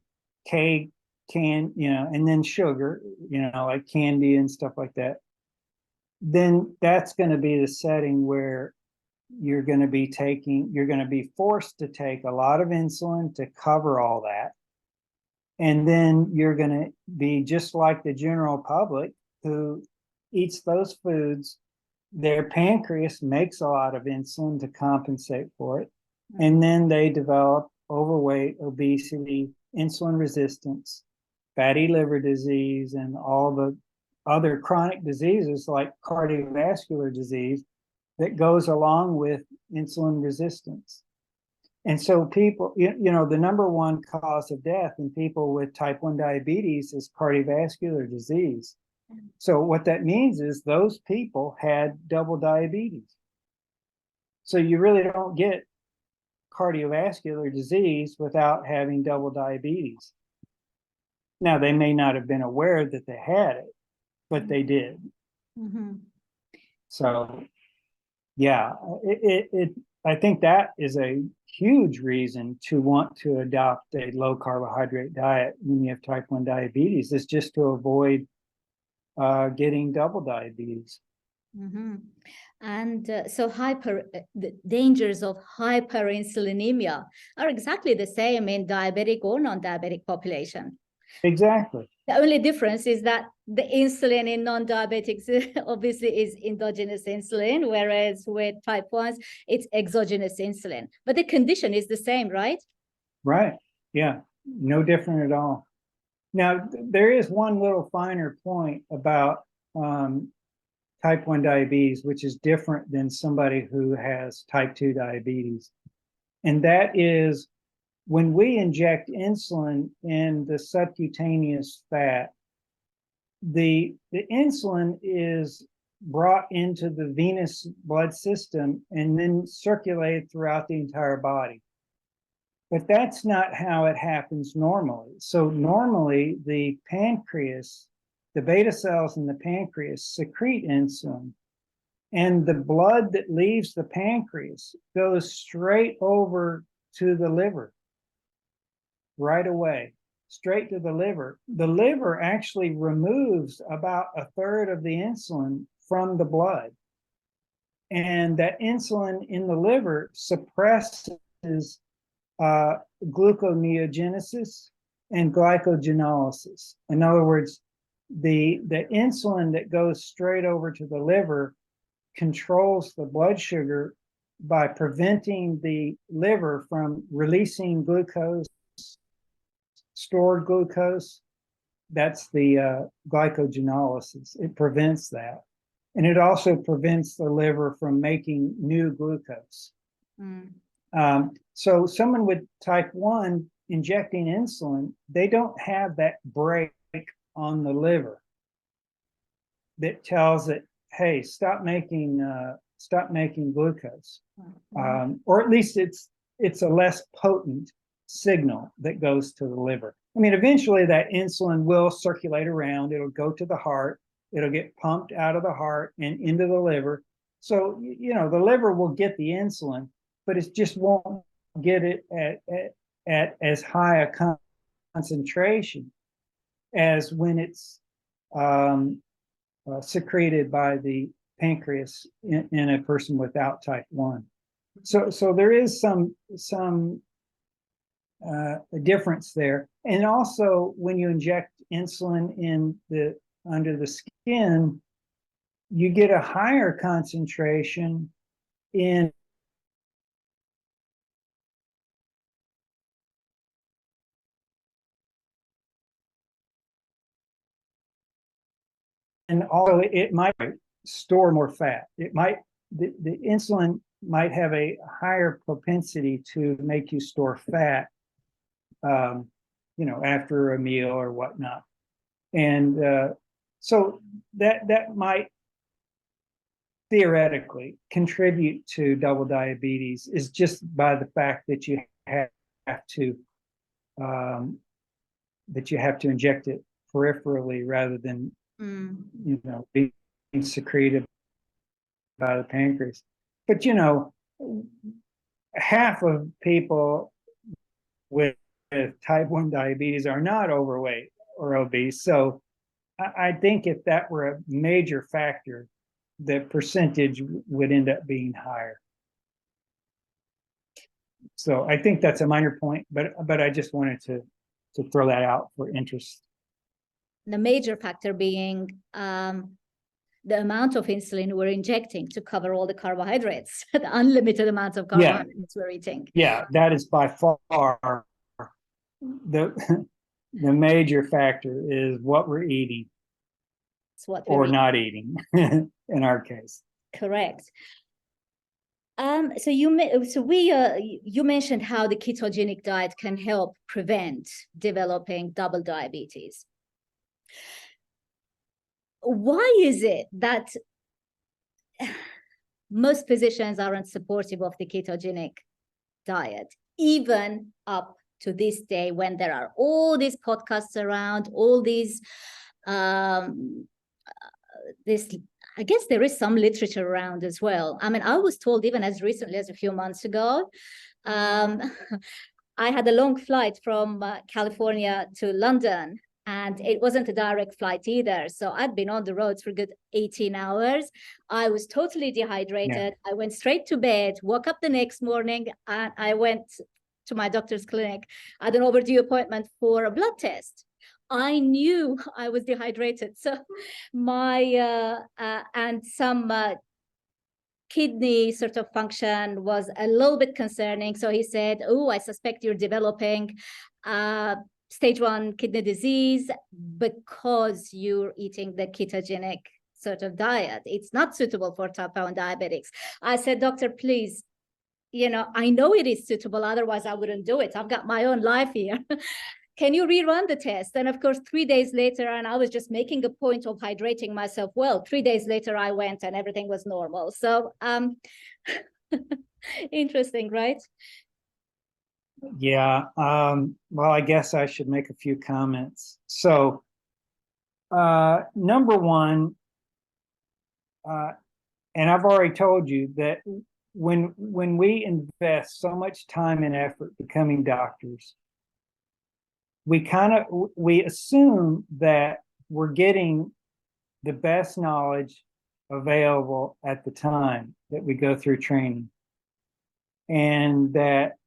Speaker 2: cake, and then sugar, like candy and stuff like that, then that's going to be the setting where you're going to be forced to take a lot of insulin to cover all that. And then you're going to be just like the general public who eats those foods. Their pancreas makes a lot of insulin to compensate for it. And then they develop overweight, obesity, insulin resistance, fatty liver disease, and all the other chronic diseases like cardiovascular disease that goes along with insulin resistance. And so people, the number one cause of death in people with type 1 diabetes is cardiovascular disease. So what that means is those people had double diabetes. So you really don't get cardiovascular disease without having double diabetes. Now, they may not have been aware that they had it, but they did.
Speaker 1: Mm-hmm.
Speaker 2: So, yeah, I think that is a huge reason to want to adopt a low carbohydrate diet when you have type 1 diabetes, is just to avoid getting double diabetes.
Speaker 1: Mm-hmm. And so the dangers of hyperinsulinemia are exactly the same in diabetic or non-diabetic population.
Speaker 2: Exactly.
Speaker 1: The only difference is that the insulin in non-diabetics obviously is endogenous insulin, whereas with type 1s, it's exogenous insulin. But the condition is the same, right?
Speaker 2: Right. Yeah. No different at all. Now, there is one little finer point about type 1 diabetes, which is different than somebody who has type 2 diabetes. And that is when we inject insulin in the subcutaneous fat, the insulin is brought into the venous blood system and then circulated throughout the entire body. But that's not how it happens normally. So normally the pancreas, the beta cells in the pancreas secrete insulin, and the blood that leaves the pancreas goes straight over to the liver right away, straight to the liver. The liver actually removes about a third of the insulin from the blood. And that insulin in the liver suppresses gluconeogenesis and glycogenolysis. In other words, the insulin that goes straight over to the liver controls the blood sugar by preventing the liver from releasing glucose, stored glucose. That's the glycogenolysis. It prevents that. And it also prevents the liver from making new glucose. So someone with type 1 injecting insulin, they don't have that brake on the liver that tells it, hey, stop making glucose. Or at least it's a less potent signal that goes to the liver. I mean, eventually that insulin will circulate around. It'll go to the heart. It'll get pumped out of the heart and into the liver. So, the liver will get the insulin, but it just won't get it at as high a concentration as when it's secreted by the pancreas in a person without type 1. So there is some difference there. And also, when you inject insulin under the skin, you get a higher concentration in and although it might store more fat. The insulin might have a higher propensity to make you store fat, after a meal or whatnot. And So that might theoretically contribute to double diabetes, is just by the fact that you have to inject it peripherally rather than being secreted by the pancreas. But half of people with type 1 diabetes are not overweight or obese. So I think if that were a major factor, the percentage would end up being higher. So I think that's a minor point, but I just wanted to throw that out for interest.
Speaker 1: The major factor being the amount of insulin we're injecting to cover all the carbohydrates, the unlimited amounts of carbohydrates we're eating.
Speaker 2: Yeah, that is by far the major factor, is what we're eating or not eating in our case.
Speaker 1: Correct. So you mentioned how the ketogenic diet can help prevent developing double diabetes. Why is it that most physicians aren't supportive of the ketogenic diet, even up to this day, when there are all these podcasts around, all these I guess there is some literature around as well. I mean, I was told even as recently as a few months ago, I had a long flight from California to London, and it wasn't a direct flight either. So I'd been on the roads for a good 18 hours. I was totally dehydrated. I went straight to bed, woke up the next morning, and I went to my doctor's clinic. I had an overdue appointment for a blood test. I knew I was dehydrated. So my and some kidney sort of function was a little bit concerning. So he said, "Oh, I suspect you're developing stage 1 kidney disease because you're eating the ketogenic sort of diet. It's not suitable for type 1 diabetics." I said, "Doctor, please, I know it is suitable. Otherwise, I wouldn't do it. I've got my own life here. Can you rerun the test?" And of course, 3 days later, and I was just making a point of hydrating myself well. 3 days later, I went and everything was normal. So interesting, right?
Speaker 2: Yeah. Well, I guess I should make a few comments. So number one, and I've already told you that when we invest so much time and effort becoming doctors, we assume that we're getting the best knowledge available at the time that we go through training, and that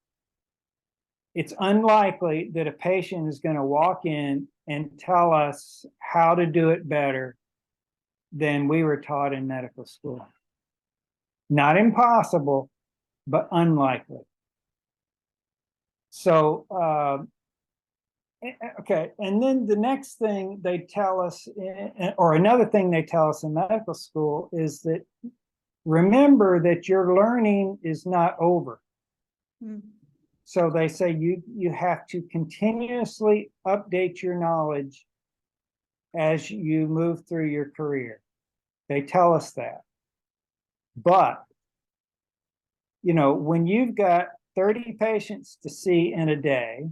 Speaker 2: it's unlikely that a patient is going to walk in and tell us how to do it better than we were taught in medical school. Not impossible, but unlikely. So, okay. And then the next thing they tell us, or another thing they tell us in medical school, is that remember that your learning is not over. So they say you have to continuously update your knowledge as you move through your career. They tell us that. But, when you've got 30 patients to see in a day,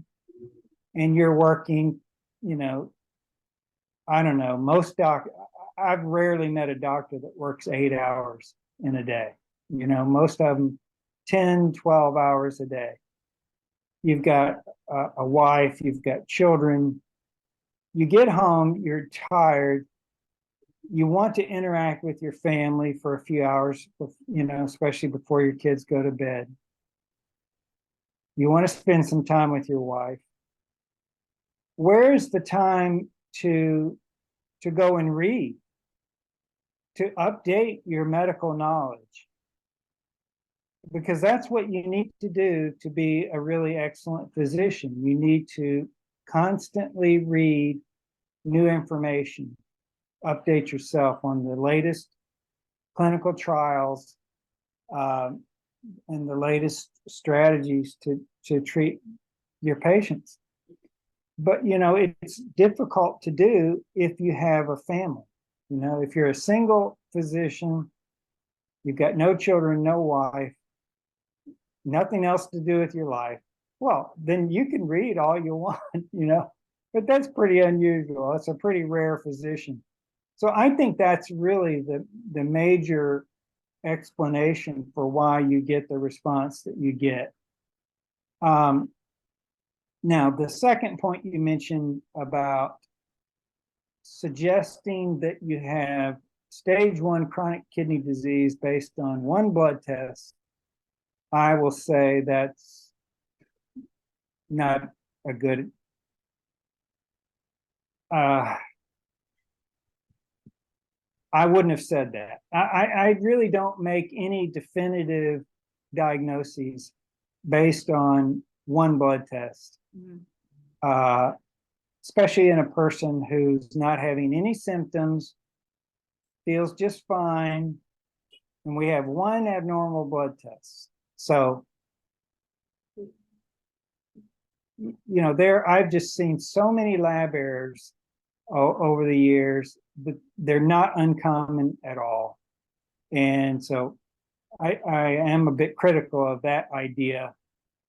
Speaker 2: and you're working, I don't know, I've rarely met a doctor that works 8 hours in a day. Most of them 10, 12 hours a day. You've got a wife, you've got children. You get home, you're tired. You want to interact with your family for a few hours, especially before your kids go to bed. You want to spend some time with your wife. Where's the time to go and read, to update your medical knowledge? Because that's what you need to do to be a really excellent physician. You need to constantly read new information, update yourself on the latest clinical trials, and the latest strategies to treat your patients. But, it's difficult to do if you have a family. You know, if you're a single physician, you've got no children, no wife, nothing else to do with your life, well, then you can read all you want, you know, but that's pretty unusual. It's a pretty rare physician. So I think that's really the major explanation for why you get the response that you get. Now, the second point you mentioned about suggesting that you have stage 1 chronic kidney disease based on one blood test, I will say that's not a good I wouldn't have said that. I really don't make any definitive diagnoses based on one blood test, especially in a person who's not having any symptoms, feels just fine, and we have one abnormal blood test. So, you know, I've just seen so many lab errors over the years, but they're not uncommon at all. And so I am a bit critical of that idea,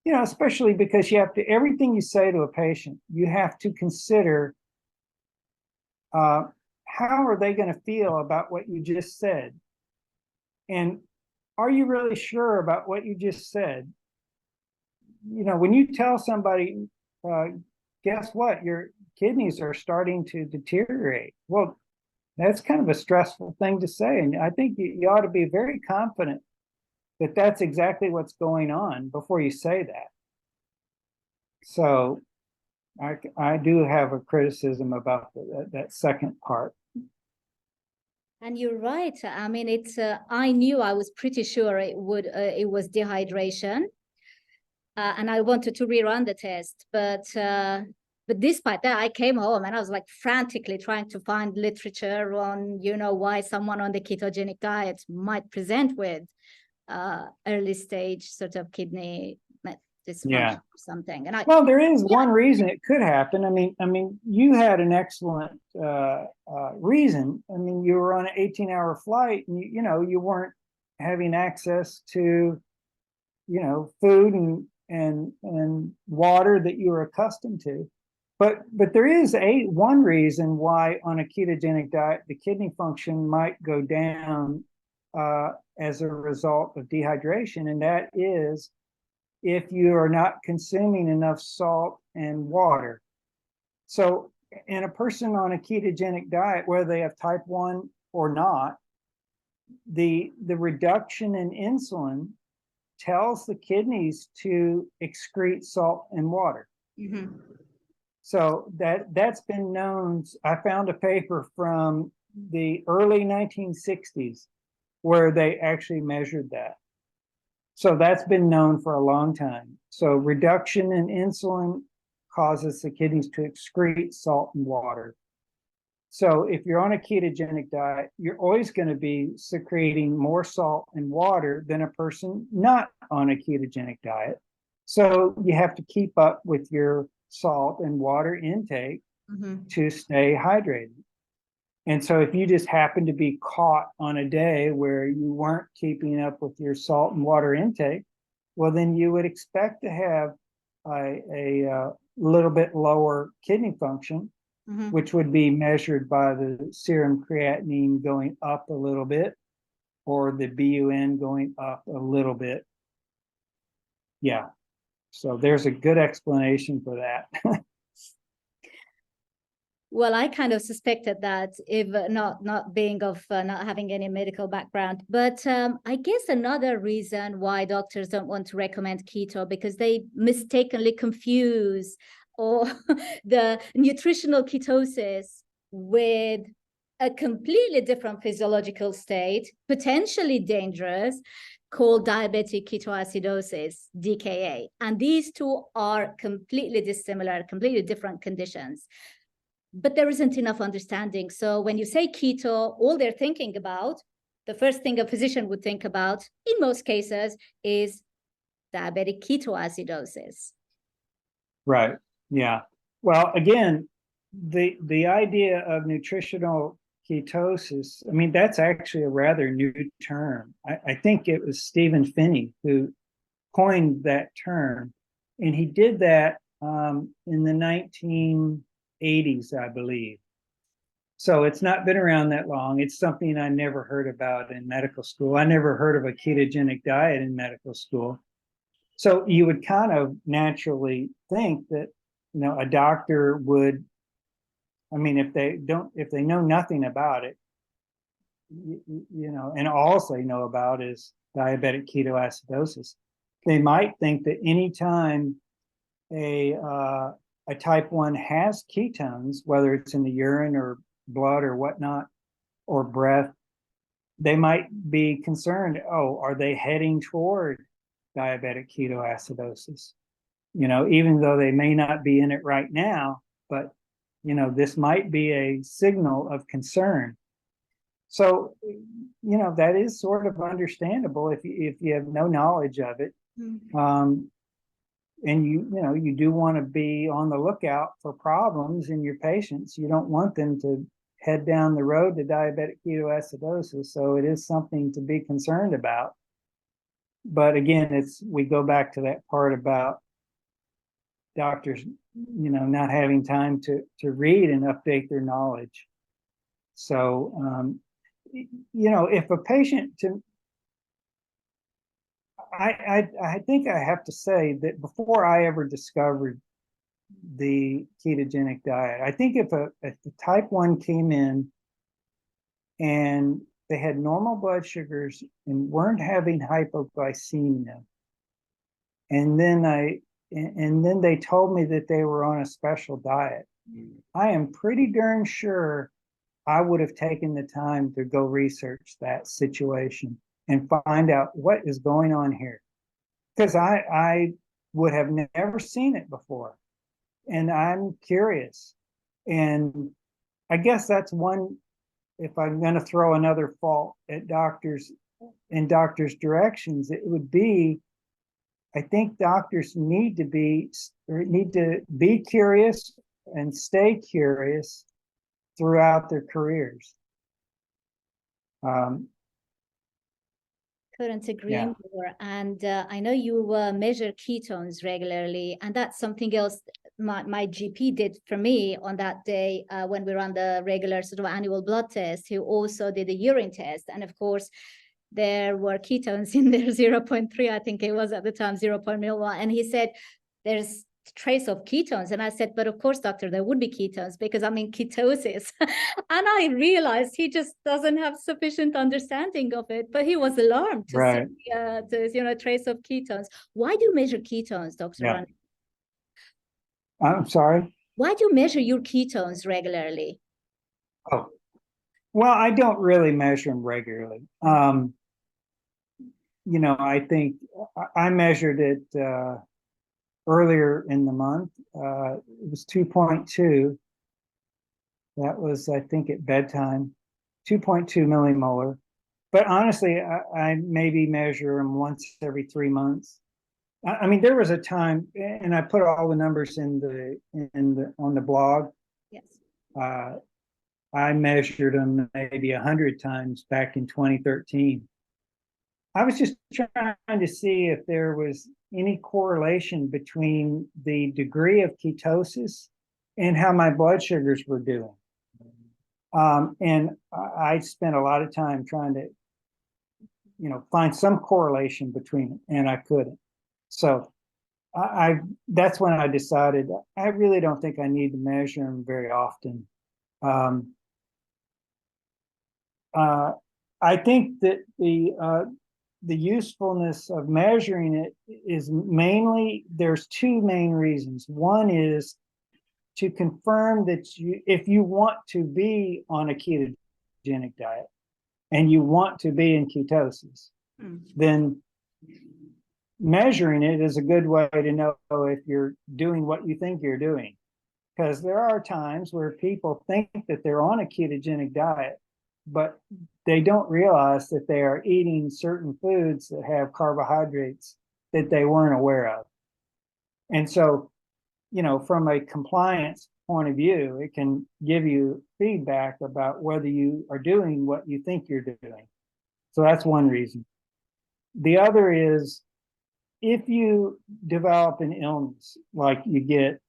Speaker 2: you know, especially because you have to, everything you say to a patient, you have to consider how are they going to feel about what you just said? And are you really sure about what you just said? You know, when you tell somebody, guess what, your kidneys are starting to deteriorate. Well, that's kind of a stressful thing to say. And I think you ought to be very confident that that's exactly what's going on before you say that. So I do have a criticism about that second part.
Speaker 1: And you're right. I mean, I was pretty sure it was dehydration. And I wanted to rerun the test, but despite that, I came home and I was like frantically trying to find literature on, you know, why someone on the ketogenic diet might present with early stage sort of kidney dysfunction or something. And
Speaker 2: well, there is one reason it could happen. I mean, you had an excellent reason. I mean, you were on an 18-hour flight, and you know, you weren't having access to, you know, food and water that you were accustomed to. But there is one reason why on a ketogenic diet the kidney function might go down as a result of dehydration, and that is if you are not consuming enough salt and water. So in a person on a ketogenic diet, whether they have type 1 or not, the reduction in insulin tells the kidneys to excrete salt and water. Mm-hmm. So that's been known. I found a paper from the early 1960s where they actually measured that. So that's been known for a long time. So reduction in insulin causes the kidneys to excrete salt and water. So if you're on a ketogenic diet, you're always going to be secreting more salt and water than a person not on a ketogenic diet. So you have to keep up with your salt and water intake to stay hydrated. And so if you just happen to be caught on a day where you weren't keeping up with your salt and water intake, well, then you would expect to have a little bit lower kidney function, which would be measured by the serum creatinine going up a little bit or the BUN going up a little bit. Yeah. So there's a good explanation for that.
Speaker 1: Well, I kind of suspected that, if not being of not having any medical background. But I guess another reason why doctors don't want to recommend keto, because they mistakenly confuse or the nutritional ketosis with a completely different physiological state, potentially dangerous, called diabetic ketoacidosis, DKA. And these two are completely dissimilar, completely different conditions. But there isn't enough understanding. So when you say keto, all they're thinking about, the first thing a physician would think about in most cases is diabetic ketoacidosis.
Speaker 2: Right. Yeah. Well, again, the idea of nutritional ketosis, I mean, that's actually a rather new term. I think it was Stephen Finney who coined that term, and he did that in the 1980s, I believe. So it's not been around that long. It's something I never heard about in medical school. I never heard of a ketogenic diet in medical school. So you would kind of naturally think that, a doctor would, I mean, if they know nothing about it, and all they know about is diabetic ketoacidosis, they might think that anytime a type 1 has ketones, whether it's in the urine or blood or whatnot, or breath, they might be concerned, oh, are they heading toward diabetic ketoacidosis? Even though they may not be in it right now, but this might be a signal of concern. So, that is sort of understandable if you have no knowledge of it. Mm-hmm. And you do want to be on the lookout for problems in your patients. You don't want them to head down the road to diabetic ketoacidosis. So it is something to be concerned about. But again, we go back to that part about doctors, not having time to read and update their knowledge. So, if a patient I think I have to say that before I ever discovered the ketogenic diet, I think if the type 1 came in and they had normal blood sugars and weren't having hypoglycemia, and then they told me that they were on a special diet, I am pretty darn sure I would have taken the time to go research that situation and find out what is going on here. Because I would have never seen it before. And I'm curious. And I guess that's one, if I'm going to throw another fault at doctors directions, it would be, I think doctors need to be curious and stay curious throughout their careers.
Speaker 1: Couldn't agree more. And I know you measure ketones regularly, and that's something else my GP did for me on that day when we ran the regular sort of annual blood test. He also did a urine test, and of course there were ketones in there, 0.3, I think it was at the time, 0.1, and he said there's trace of ketones. And I said, but of course, doctor, there would be ketones because I'm in ketosis. And I realized he just doesn't have sufficient understanding of it, but he was alarmed to see trace of ketones. Why do you measure ketones, Dr. Runyan?
Speaker 2: I'm sorry?
Speaker 1: Why do you measure your ketones regularly?
Speaker 2: Oh, well, I don't really measure them regularly. I think I measured it earlier in the month. It was 2.2. That was, I think, at bedtime, 2.2 millimolar. But honestly, I maybe measure them once every 3 months. I mean, there was a time, and I put all the numbers on the blog.
Speaker 1: Yes.
Speaker 2: I measured them maybe 100 times back in 2013. I was just trying to see if there was any correlation between the degree of ketosis and how my blood sugars were doing. And I spent a lot of time trying to, find some correlation between it, and I couldn't. So that's when I decided I really don't think I need to measure them very often. I think that the usefulness of measuring it is mainly, there's two main reasons. One is to confirm that if you want to be on a ketogenic diet and you want to be in ketosis, then measuring it is a good way to know if you're doing what you think you're doing. Because there are times where people think that they're on a ketogenic diet, but they don't realize that they are eating certain foods that have carbohydrates that they weren't aware of. And so, from a compliance point of view. It can give you feedback about whether you are doing what you think you're doing. So that's one reason. The other is if you develop an illness, like you get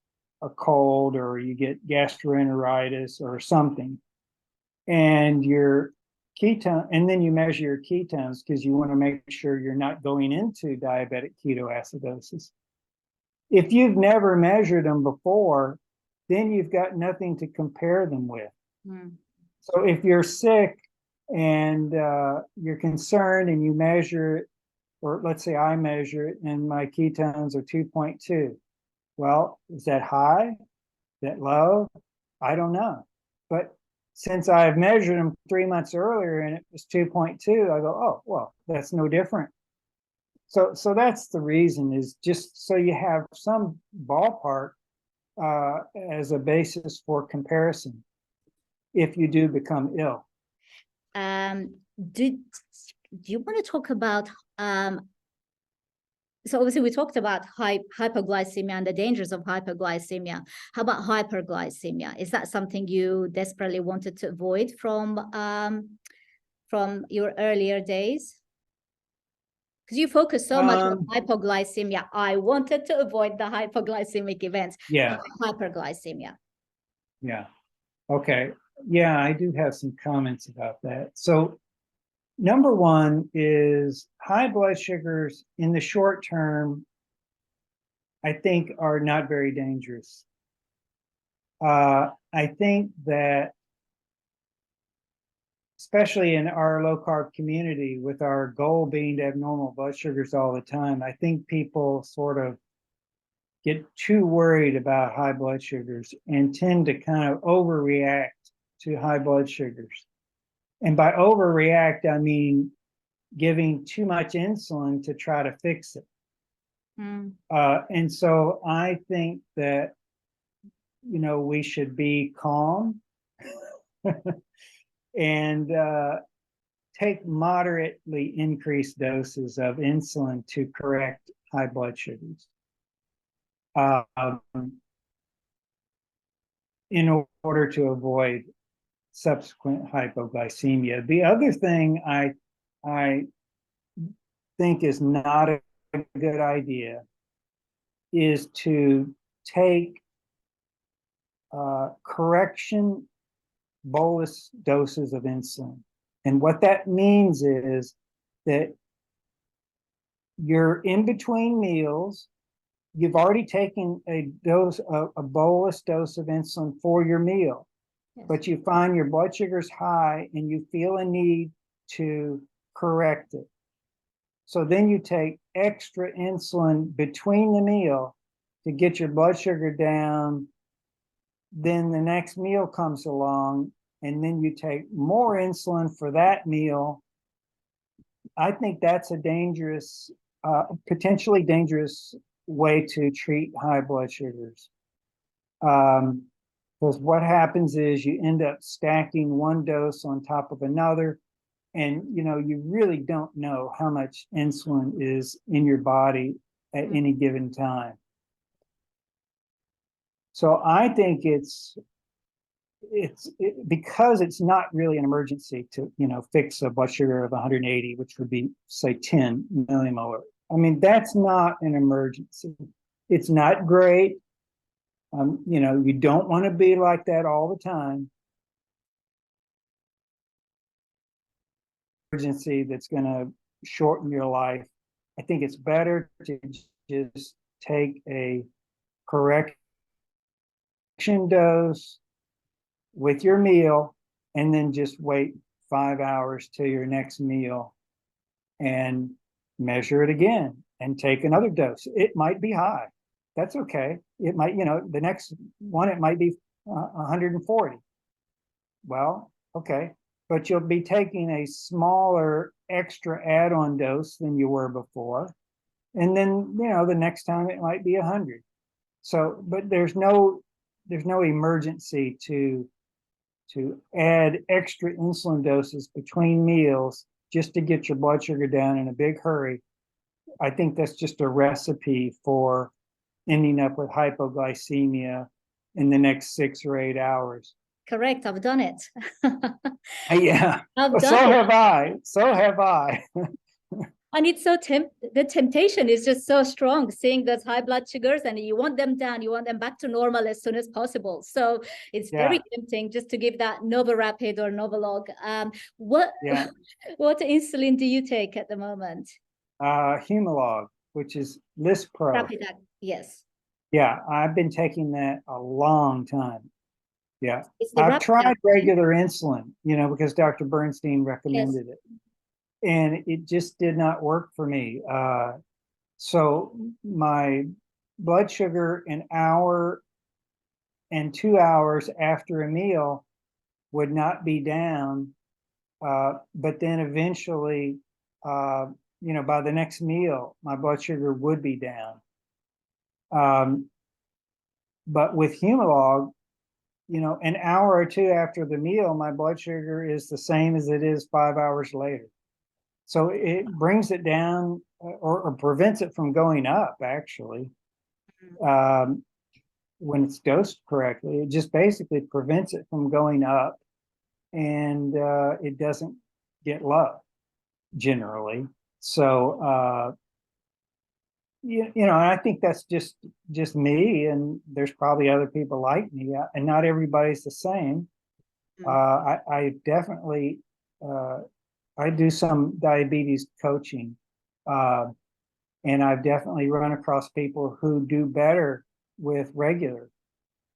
Speaker 2: a cold or you get gastroenteritis or something, and your ketone, and then you measure your ketones because you want to make sure you're not going into diabetic ketoacidosis. If you've never measured them before, then you've got nothing to compare them with. So if you're sick and you're concerned and you measure it, or let's say I measure it and my ketones are 2.2. Well, is that high? Is that low? I don't know. But since I've measured them 3 months earlier and it was 2.2, I go, oh, well, that's no different. So that's the reason, is just so you have some ballpark as a basis for comparison if you do become ill.
Speaker 1: Do you want to talk about, so obviously we talked about hypoglycemia and the dangers of hypoglycemia. How about hyperglycemia? Is that something you desperately wanted to avoid from your earlier days? Because you focus so much on hypoglycemia. I wanted to avoid the hypoglycemic events.
Speaker 2: Yeah.
Speaker 1: Hyperglycemia.
Speaker 2: Yeah. Okay. Yeah, I do have some comments about that. So number one is high blood sugars in the short term, I think, are not very dangerous. I think that, especially in our low carb community, with our goal being to have normal blood sugars all the time, I think people sort of get too worried about high blood sugars and tend to kind of overreact to high blood sugars. And by overreact, I mean giving too much insulin to try to fix it. And so I think that, you know, we should be calm and take moderately increased doses of insulin to correct high blood sugars in order to avoid subsequent hypoglycemia. The other thing I think is not a good idea is to take correction bolus doses of insulin. And what that means is that you're in between meals, you've already taken a bolus dose of insulin for your meal. Yes. But you find your blood sugar's high and you feel a need to correct it. So then you take extra insulin between the meal to get your blood sugar down. Then the next meal comes along and then you take more insulin for that meal. I think that's a dangerous, potentially dangerous way to treat high blood sugars. Because what happens is you end up stacking one dose on top of another, and you know, you really don't know how much insulin is in your body at any given time. So I think it's because it's not really an emergency to, you know, fix a blood sugar of 180, which would be, say, 10 millimolar. I mean, that's not an emergency. It's not great. You know, you don't want to be like that all the time. Emergency that's going to shorten your life. I think it's better to just take a correction dose with your meal and then just wait 5 hours till your next meal and measure it again and take another dose. It might be high. That's okay. It might, you know, the next one, it might be 140. Well, okay. But you'll be taking a smaller extra add-on dose than you were before. And then, you know, the next time it might be 100. So, but there's no emergency to add extra insulin doses between meals just to get your blood sugar down in a big hurry. I think that's just a recipe for ending up with hypoglycemia in the next 6 or 8 hours.
Speaker 1: Correct. I've done it.
Speaker 2: Yeah.
Speaker 1: I've
Speaker 2: Well, so
Speaker 1: done it.
Speaker 2: have I. So have I.
Speaker 1: And it's so the temptation is just so strong, seeing those high blood sugars, and you want them down, you want them back to normal as soon as possible. So it's very tempting just to give that NovoRapid or Novolog. What what insulin do you take at the moment?
Speaker 2: Humalog, which is Lispro.
Speaker 1: Rapid, yes.
Speaker 2: Yeah, I've been taking that a long time. Yeah,
Speaker 1: It's the
Speaker 2: I've
Speaker 1: rapid
Speaker 2: tried regular insulin, you know, because Dr. Bernstein recommended it, and it just did not work for me. So my blood sugar an hour and 2 hours after a meal would not be down, but then eventually, you know, by the next meal, my blood sugar would be down. But with Humalog, you know, an hour or two after the meal, my blood sugar is the same as it is 5 hours later. So it brings it down, or prevents it from going up, actually. When it's dosed correctly, it just basically prevents it from going up, and it doesn't get low generally. So you know, I think that's just me, and there's probably other people like me, and not everybody's the same. I definitely I do some diabetes coaching, and I've definitely run across people who do better with regular.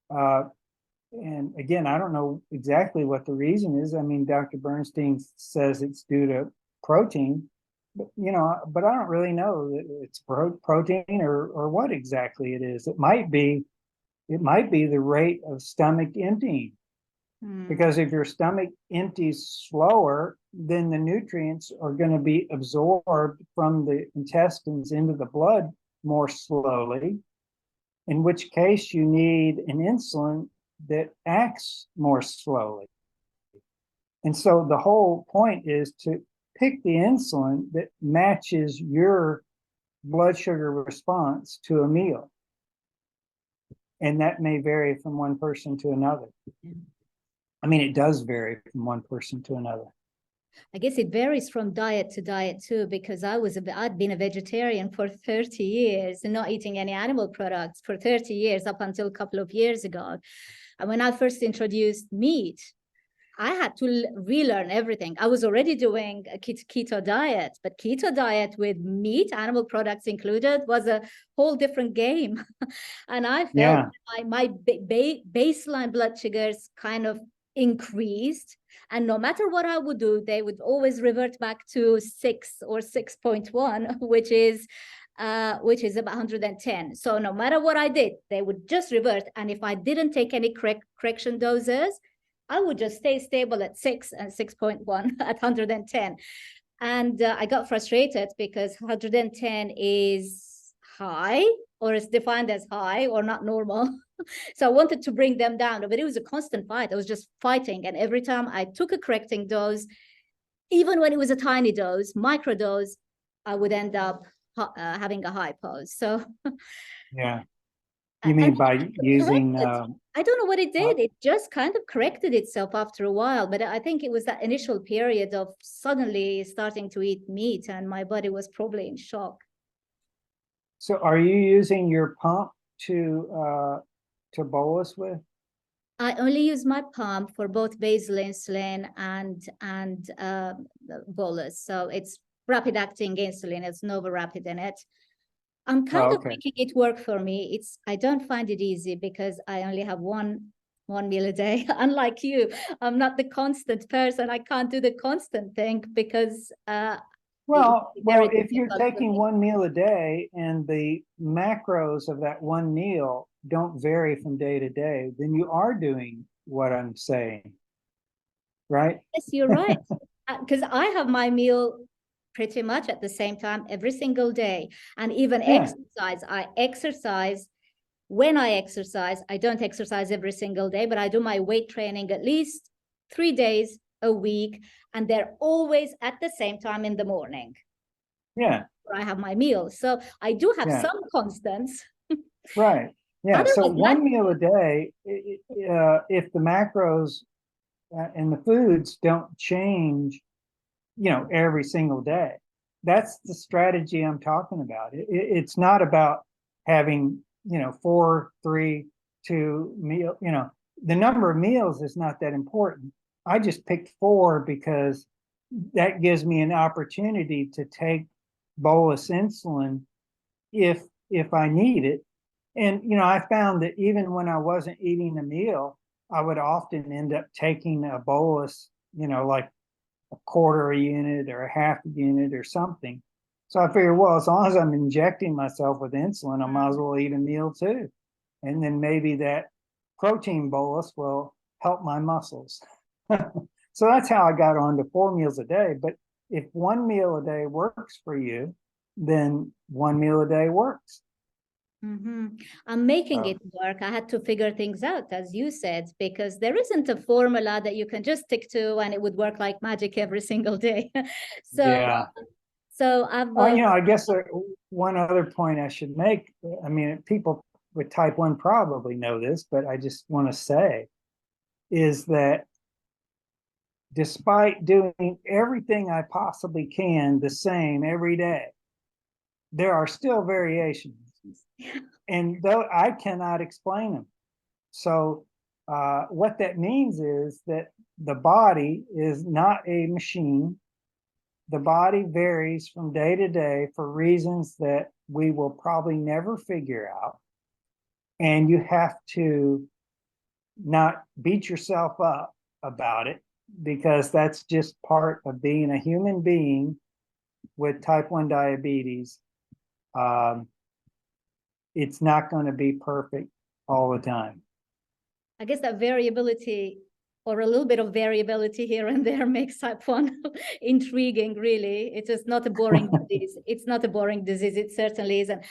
Speaker 2: And again, I don't know exactly what the reason is. I mean, Dr. Bernstein says it's due to protein, but, you know, but I don't really know that it's protein or what exactly it is. It might be the rate of stomach emptying. Because if your stomach empties slower, then the nutrients are going to be absorbed from the intestines into the blood more slowly, in which case you need an insulin that acts more slowly. And so the whole point is to pick the insulin that matches your blood sugar response to a meal. And that may vary from one person to another. I mean, it does vary from one person to another.
Speaker 1: I guess it varies from diet to diet too, because I'd been a vegetarian for 30 years and not eating any animal products for 30 years up until a couple of years ago. And when I first introduced meat, I had to relearn everything. I was already doing a keto diet, but keto diet with meat, animal products included, was a whole different game. And I felt my baseline blood sugars kind of increased. And no matter what I would do, they would always revert back to 6 or 6.1, which is about 110. So no matter what I did, they would just revert. And if I didn't take any correction doses, I would just stay stable at 6 and 6.1 at 110. And I got frustrated because 110 is high, or is defined as high or not normal. So I wanted to bring them down, but it was a constant fight. I was just fighting. And every time I took a correcting dose, even when it was a tiny dose, micro dose, I would end up having a hypo. So
Speaker 2: yeah. You mean by using
Speaker 1: I don't know what it did. It just kind of corrected itself after a while. But I think it was that initial period of suddenly starting to eat meat, and my body was probably in shock.
Speaker 2: So are you using your pump to bolus with?
Speaker 1: I only use my pump for both basal insulin and bolus. So it's rapid acting insulin. It's NovoRapid in it. I'm kind of making it work for me. I don't find it easy because I only have one meal a day. Unlike you, I'm not the constant person. I can't do the constant thing because
Speaker 2: well, if you're taking one meal a day and the macros of that one meal don't vary from day to day, then you are doing what I'm saying, right?
Speaker 1: Yes, you're right. Because I have my meal pretty much at the same time every single day. And even exercise, I exercise when I exercise. I don't exercise every single day, but I do my weight training at least 3 days a week. And they're always at the same time in the morning.
Speaker 2: Yeah.
Speaker 1: Where I have my meal. So I do have some constants.
Speaker 2: Right. Yeah. So
Speaker 1: Otherwise,
Speaker 2: one meal a day, if the macros and the foods don't change, every single day, that's the strategy I'm talking about. It's not about having, 4, 3, 2 meal. The number of meals is not that important. I just picked 4 because that gives me an opportunity to take bolus insulin if I need it. And I found that even when I wasn't eating a meal, I would often end up taking a bolus, like a quarter a unit or a half a unit or something. So I figured, well, as long as I'm injecting myself with insulin, I might as well eat a meal too. And then maybe that protein bolus will help my muscles. So that's how I got on to 4 meals a day. But if 1 meal a day works for you, then 1 meal a day works.
Speaker 1: I'm making it work. I had to figure things out, as you said, because there isn't a formula that you can just stick to and it would work like magic every single day.
Speaker 2: Yeah.
Speaker 1: So I've
Speaker 2: I guess one other point I should make, I mean, people with type 1 probably know this, but I just want to say, is that despite doing everything I possibly can the same every day, there are still variations. And though I cannot explain them. So what that means is that the body is not a machine. The body varies from day to day for reasons that we will probably never figure out. And you have to not beat yourself up about it, because that's just part of being a human being with type 1 diabetes. It's not going to be perfect all the time.
Speaker 1: I guess that variability, or a little bit of variability here and there, makes type 1 intriguing, really. It is not a boring disease. It's not a boring disease. It certainly isn't.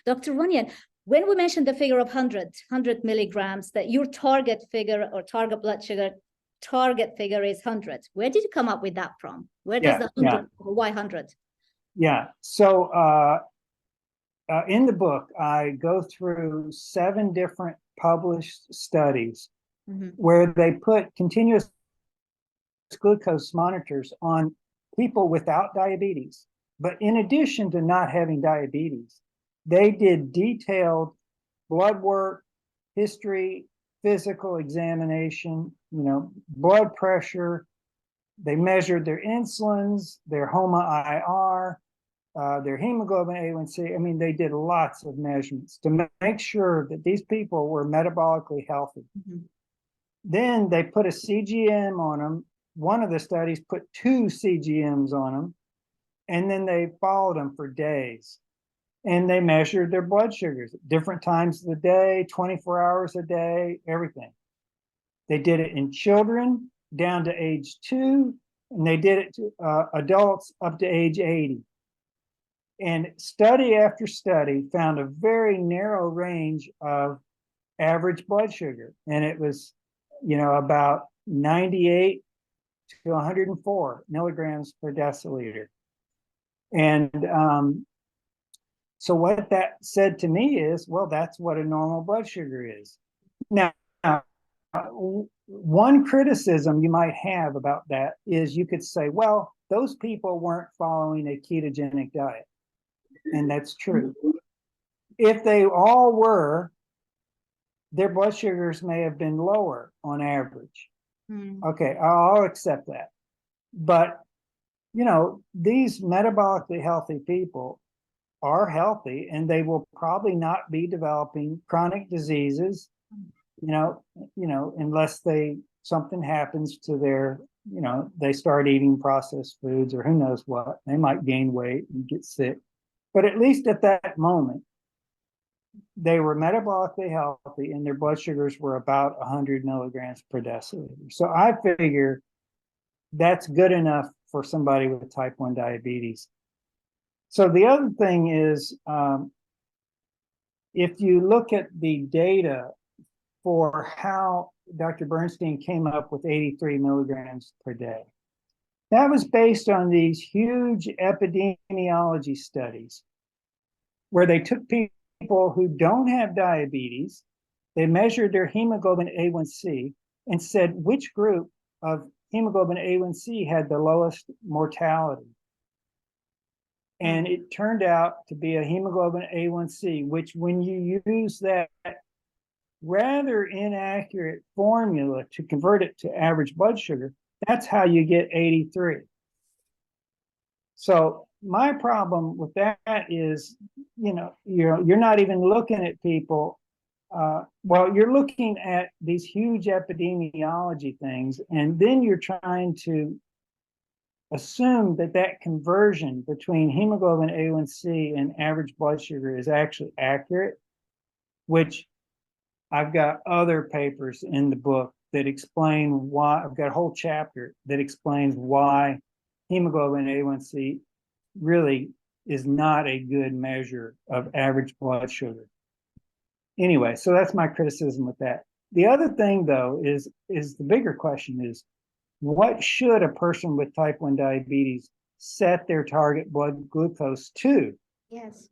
Speaker 1: Dr. Runyan, when we mentioned the figure of 100 milligrams, that your target figure or target blood sugar target figure is 100. Where did you come up with that from? Where does the 100, why 100?
Speaker 2: Yeah. So in the book, I go through 7 different published studies where they put continuous glucose monitors on people without diabetes. But in addition to not having diabetes, they did detailed blood work, history, physical examination, blood pressure. They measured their insulins, their HOMA-IR, their hemoglobin A1C. I mean, they did lots of measurements to make sure that these people were metabolically healthy. Then they put a CGM on them. One of the studies put 2 CGMs on them, and then they followed them for days. And they measured their blood sugars at different times of the day, 24 hours a day, everything. They did it in children down to age 2, and they did it to adults up to age 80. And study after study found a very narrow range of average blood sugar. And it was, about 98 to 104 milligrams per deciliter. And so what that said to me is, well, that's what a normal blood sugar is. Now, one criticism you might have about that is you could say, well, those people weren't following a ketogenic diet. And that's true. If they all were, their blood sugars may have been lower on average. Okay, I'll accept that. But, these metabolically healthy people are healthy, and they will probably not be developing chronic diseases, unless something happens to their, they start eating processed foods or who knows what. They might gain weight and get sick. But at least at that moment, they were metabolically healthy and their blood sugars were about 100 milligrams per deciliter. So I figure that's good enough for somebody with type 1 diabetes. So the other thing is, if you look at the data for how Dr. Bernstein came up with 83 milligrams per day, that was based on these huge epidemiology studies where they took people people who don't have diabetes, they measured their hemoglobin A1C and said which group of hemoglobin A1C had the lowest mortality. And it turned out to be a hemoglobin A1C, which when you use that rather inaccurate formula to convert it to average blood sugar, that's how you get 83. So my problem with that is, you're not even looking at people. Well, you're looking at these huge epidemiology things, and then you're trying to assume that conversion between hemoglobin A1C and average blood sugar is actually accurate, which I've got other papers in the book that explain why. I've got a whole chapter that explains why hemoglobin A1C really is not a good measure of average blood sugar. Anyway, so that's my criticism with that. The other thing, though, is the bigger question is, what should a person with type 1 diabetes set their target blood glucose to?
Speaker 1: Yes.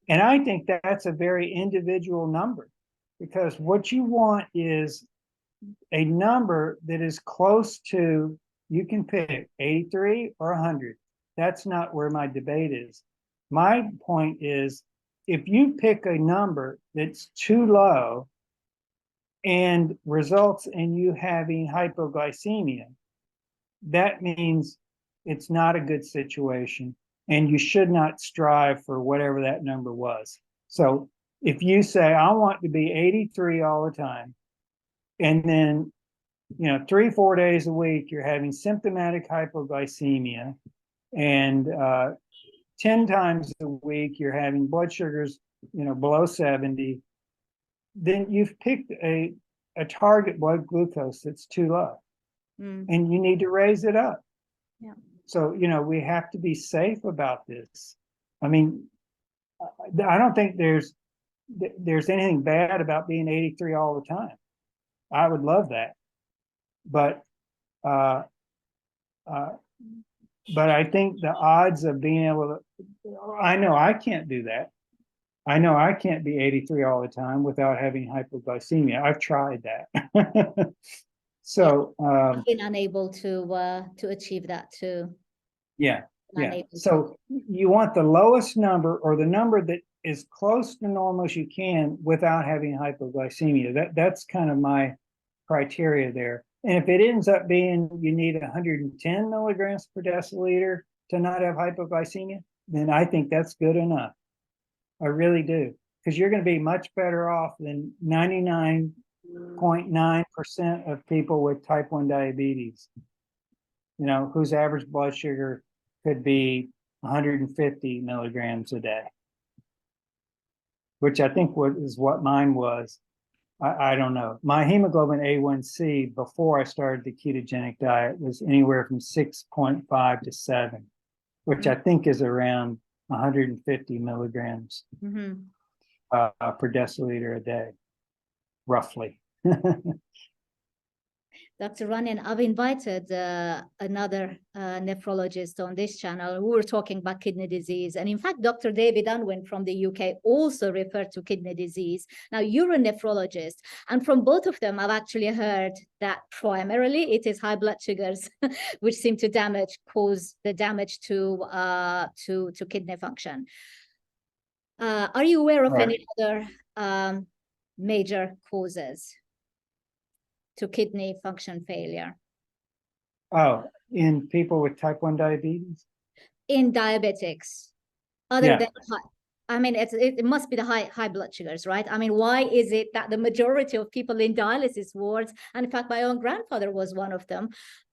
Speaker 2: And I think that's a very individual number, because what you want is a number that is close to, you can pick 83 or 100. That's not where my debate is. My point is, if you pick a number that's too low and results in you having hypoglycemia, that means it's not a good situation, and you should not strive for whatever that number was. So if you say, I want to be 83 all the time, and then 3-4 days a week you're having symptomatic hypoglycemia, and 10 times a week you're having blood sugars below 70, then you've picked a target blood glucose that's too low. And you need to raise it up.
Speaker 1: Yeah.
Speaker 2: So, we have to be safe about this. I mean, I don't think there's anything bad about being 83 all the time. I would love that. But I think the odds of being able to, I know I can't do that. I know I can't be 83 all the time without having hypoglycemia. I've tried that. So
Speaker 1: I've been unable to achieve that too.
Speaker 2: Yeah. So you want the lowest number, or the number that is close to normal as you can without having hypoglycemia. That's kind of my criteria there. And if it ends up being you need 110 milligrams per deciliter to not have hypoglycemia, then I think that's good enough. I really do, because you're going to be much better off than 99.9% of people with type 1 diabetes, whose average blood sugar could be 150 milligrams a day, which I think is what mine was. I don't know. My hemoglobin A1C before I started the ketogenic diet was anywhere from 6.5 to 7, which I think is around 150 milligrams per deciliter a day, roughly.
Speaker 1: Dr. Runyan, I've invited another nephrologist on this channel. We were talking about kidney disease. And in fact, Dr. David Unwin from the UK also referred to kidney disease. Now, you're a nephrologist. And from both of them, I've actually heard that primarily it is high blood sugars, which seem to cause the damage to kidney function. Are you aware of any other major causes to kidney function failure?
Speaker 2: Oh, in people with type 1 diabetes?
Speaker 1: In diabetics, other than I mean, it must be the high blood sugars, right? I mean, why is it that the majority of people in dialysis wards, and in fact, my own grandfather was one of them,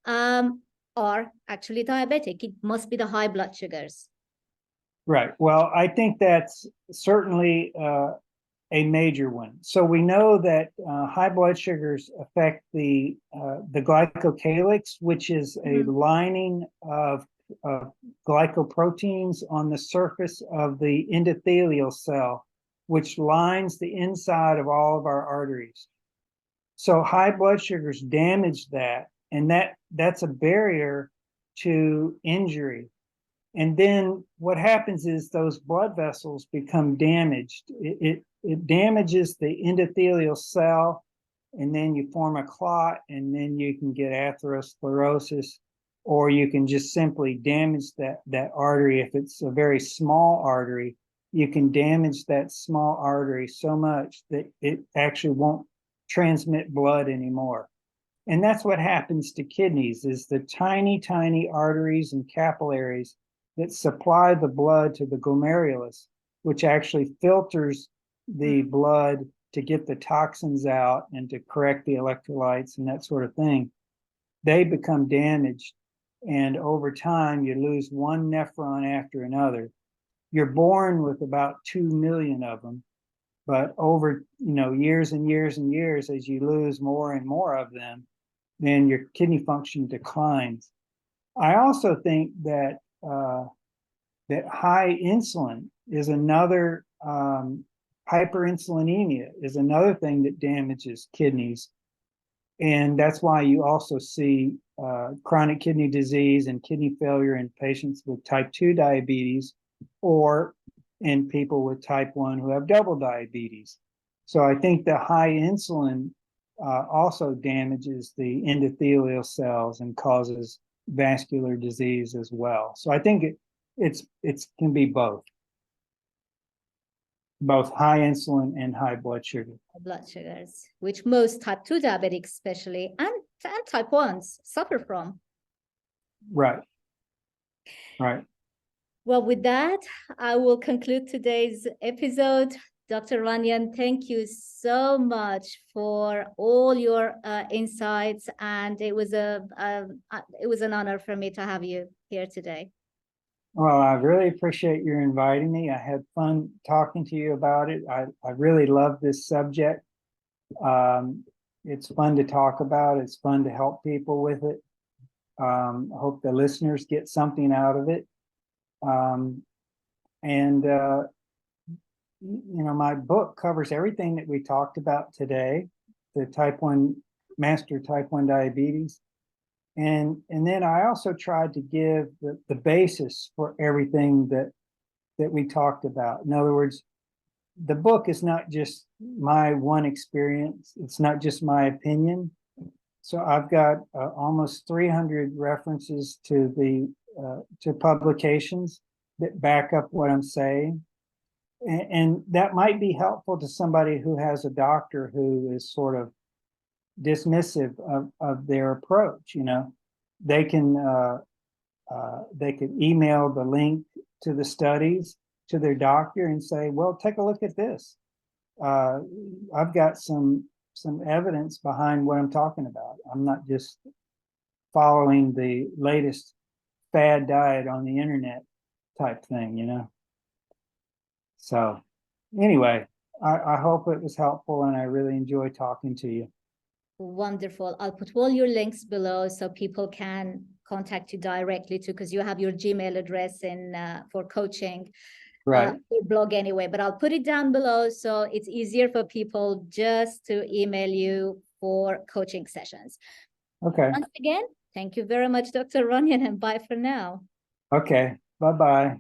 Speaker 1: are actually diabetic? It must be the high blood sugars.
Speaker 2: Right. Well, I think that's certainly a major one. So we know that high blood sugars affect the glycocalyx, which is a lining of glycoproteins on the surface of the endothelial cell, which lines the inside of all of our arteries. So high blood sugars damage that, and that's a barrier to injury. And then what happens is those blood vessels become damaged. It damages the endothelial cell, and then you form a clot, and then you can get atherosclerosis, or you can just simply damage that artery. If it's a very small artery, you can damage that small artery so much that it actually won't transmit blood anymore. And that's what happens to kidneys, is the tiny, tiny arteries and capillaries that supply the blood to the glomerulus, which actually filters the blood to get the toxins out and to correct the electrolytes and that sort of thing. They become damaged, and over time you lose one nephron after another. You're born with about 2 million of them, but over years and years and years, as you lose more and more of them, then your kidney function declines. I also think that that high insulin is another, hyperinsulinemia is another thing that damages kidneys. And that's why you also see chronic kidney disease and kidney failure in patients with type 2 diabetes, or in people with type 1 who have double diabetes. So I think the high insulin also damages the endothelial cells and causes vascular disease as well. So I think it can be both high insulin and high blood sugar.
Speaker 1: Blood sugars, which most type 2 diabetics especially, and type 1s suffer from.
Speaker 2: Right.
Speaker 1: Well, with that, I will conclude today's episode. Dr. Runyan, thank you so much for all your insights, and it was an honor for me to have you here today.
Speaker 2: Well, I really appreciate your inviting me. I had fun talking to you about it. I really love this subject. It's fun to talk about. It's fun to help people with it. I hope the listeners get something out of it. My book covers everything that we talked about today, the master type 1 diabetes. And then I also tried to give the basis for everything that we talked about. In other words, the book is not just my one experience. It's not just my opinion. So I've got almost 300 references to publications that back up what I'm saying. And that might be helpful to somebody who has a doctor who is sort of dismissive of their approach. They can email the link to the studies to their doctor and say, well, take a look at this. I've got some evidence behind what I'm talking about. I'm not just following the latest fad diet on the internet type thing. So anyway, I hope it was helpful, and I really enjoy talking to you.
Speaker 1: Wonderful. I'll put all your links below so people can contact you directly too, because you have your Gmail address for coaching.
Speaker 2: Right.
Speaker 1: Your blog anyway, but I'll put it down below so it's easier for people just to email you for coaching sessions.
Speaker 2: Okay.
Speaker 1: Once again, thank you very much, Dr. Runyan, and bye for now.
Speaker 2: Okay. Bye-bye.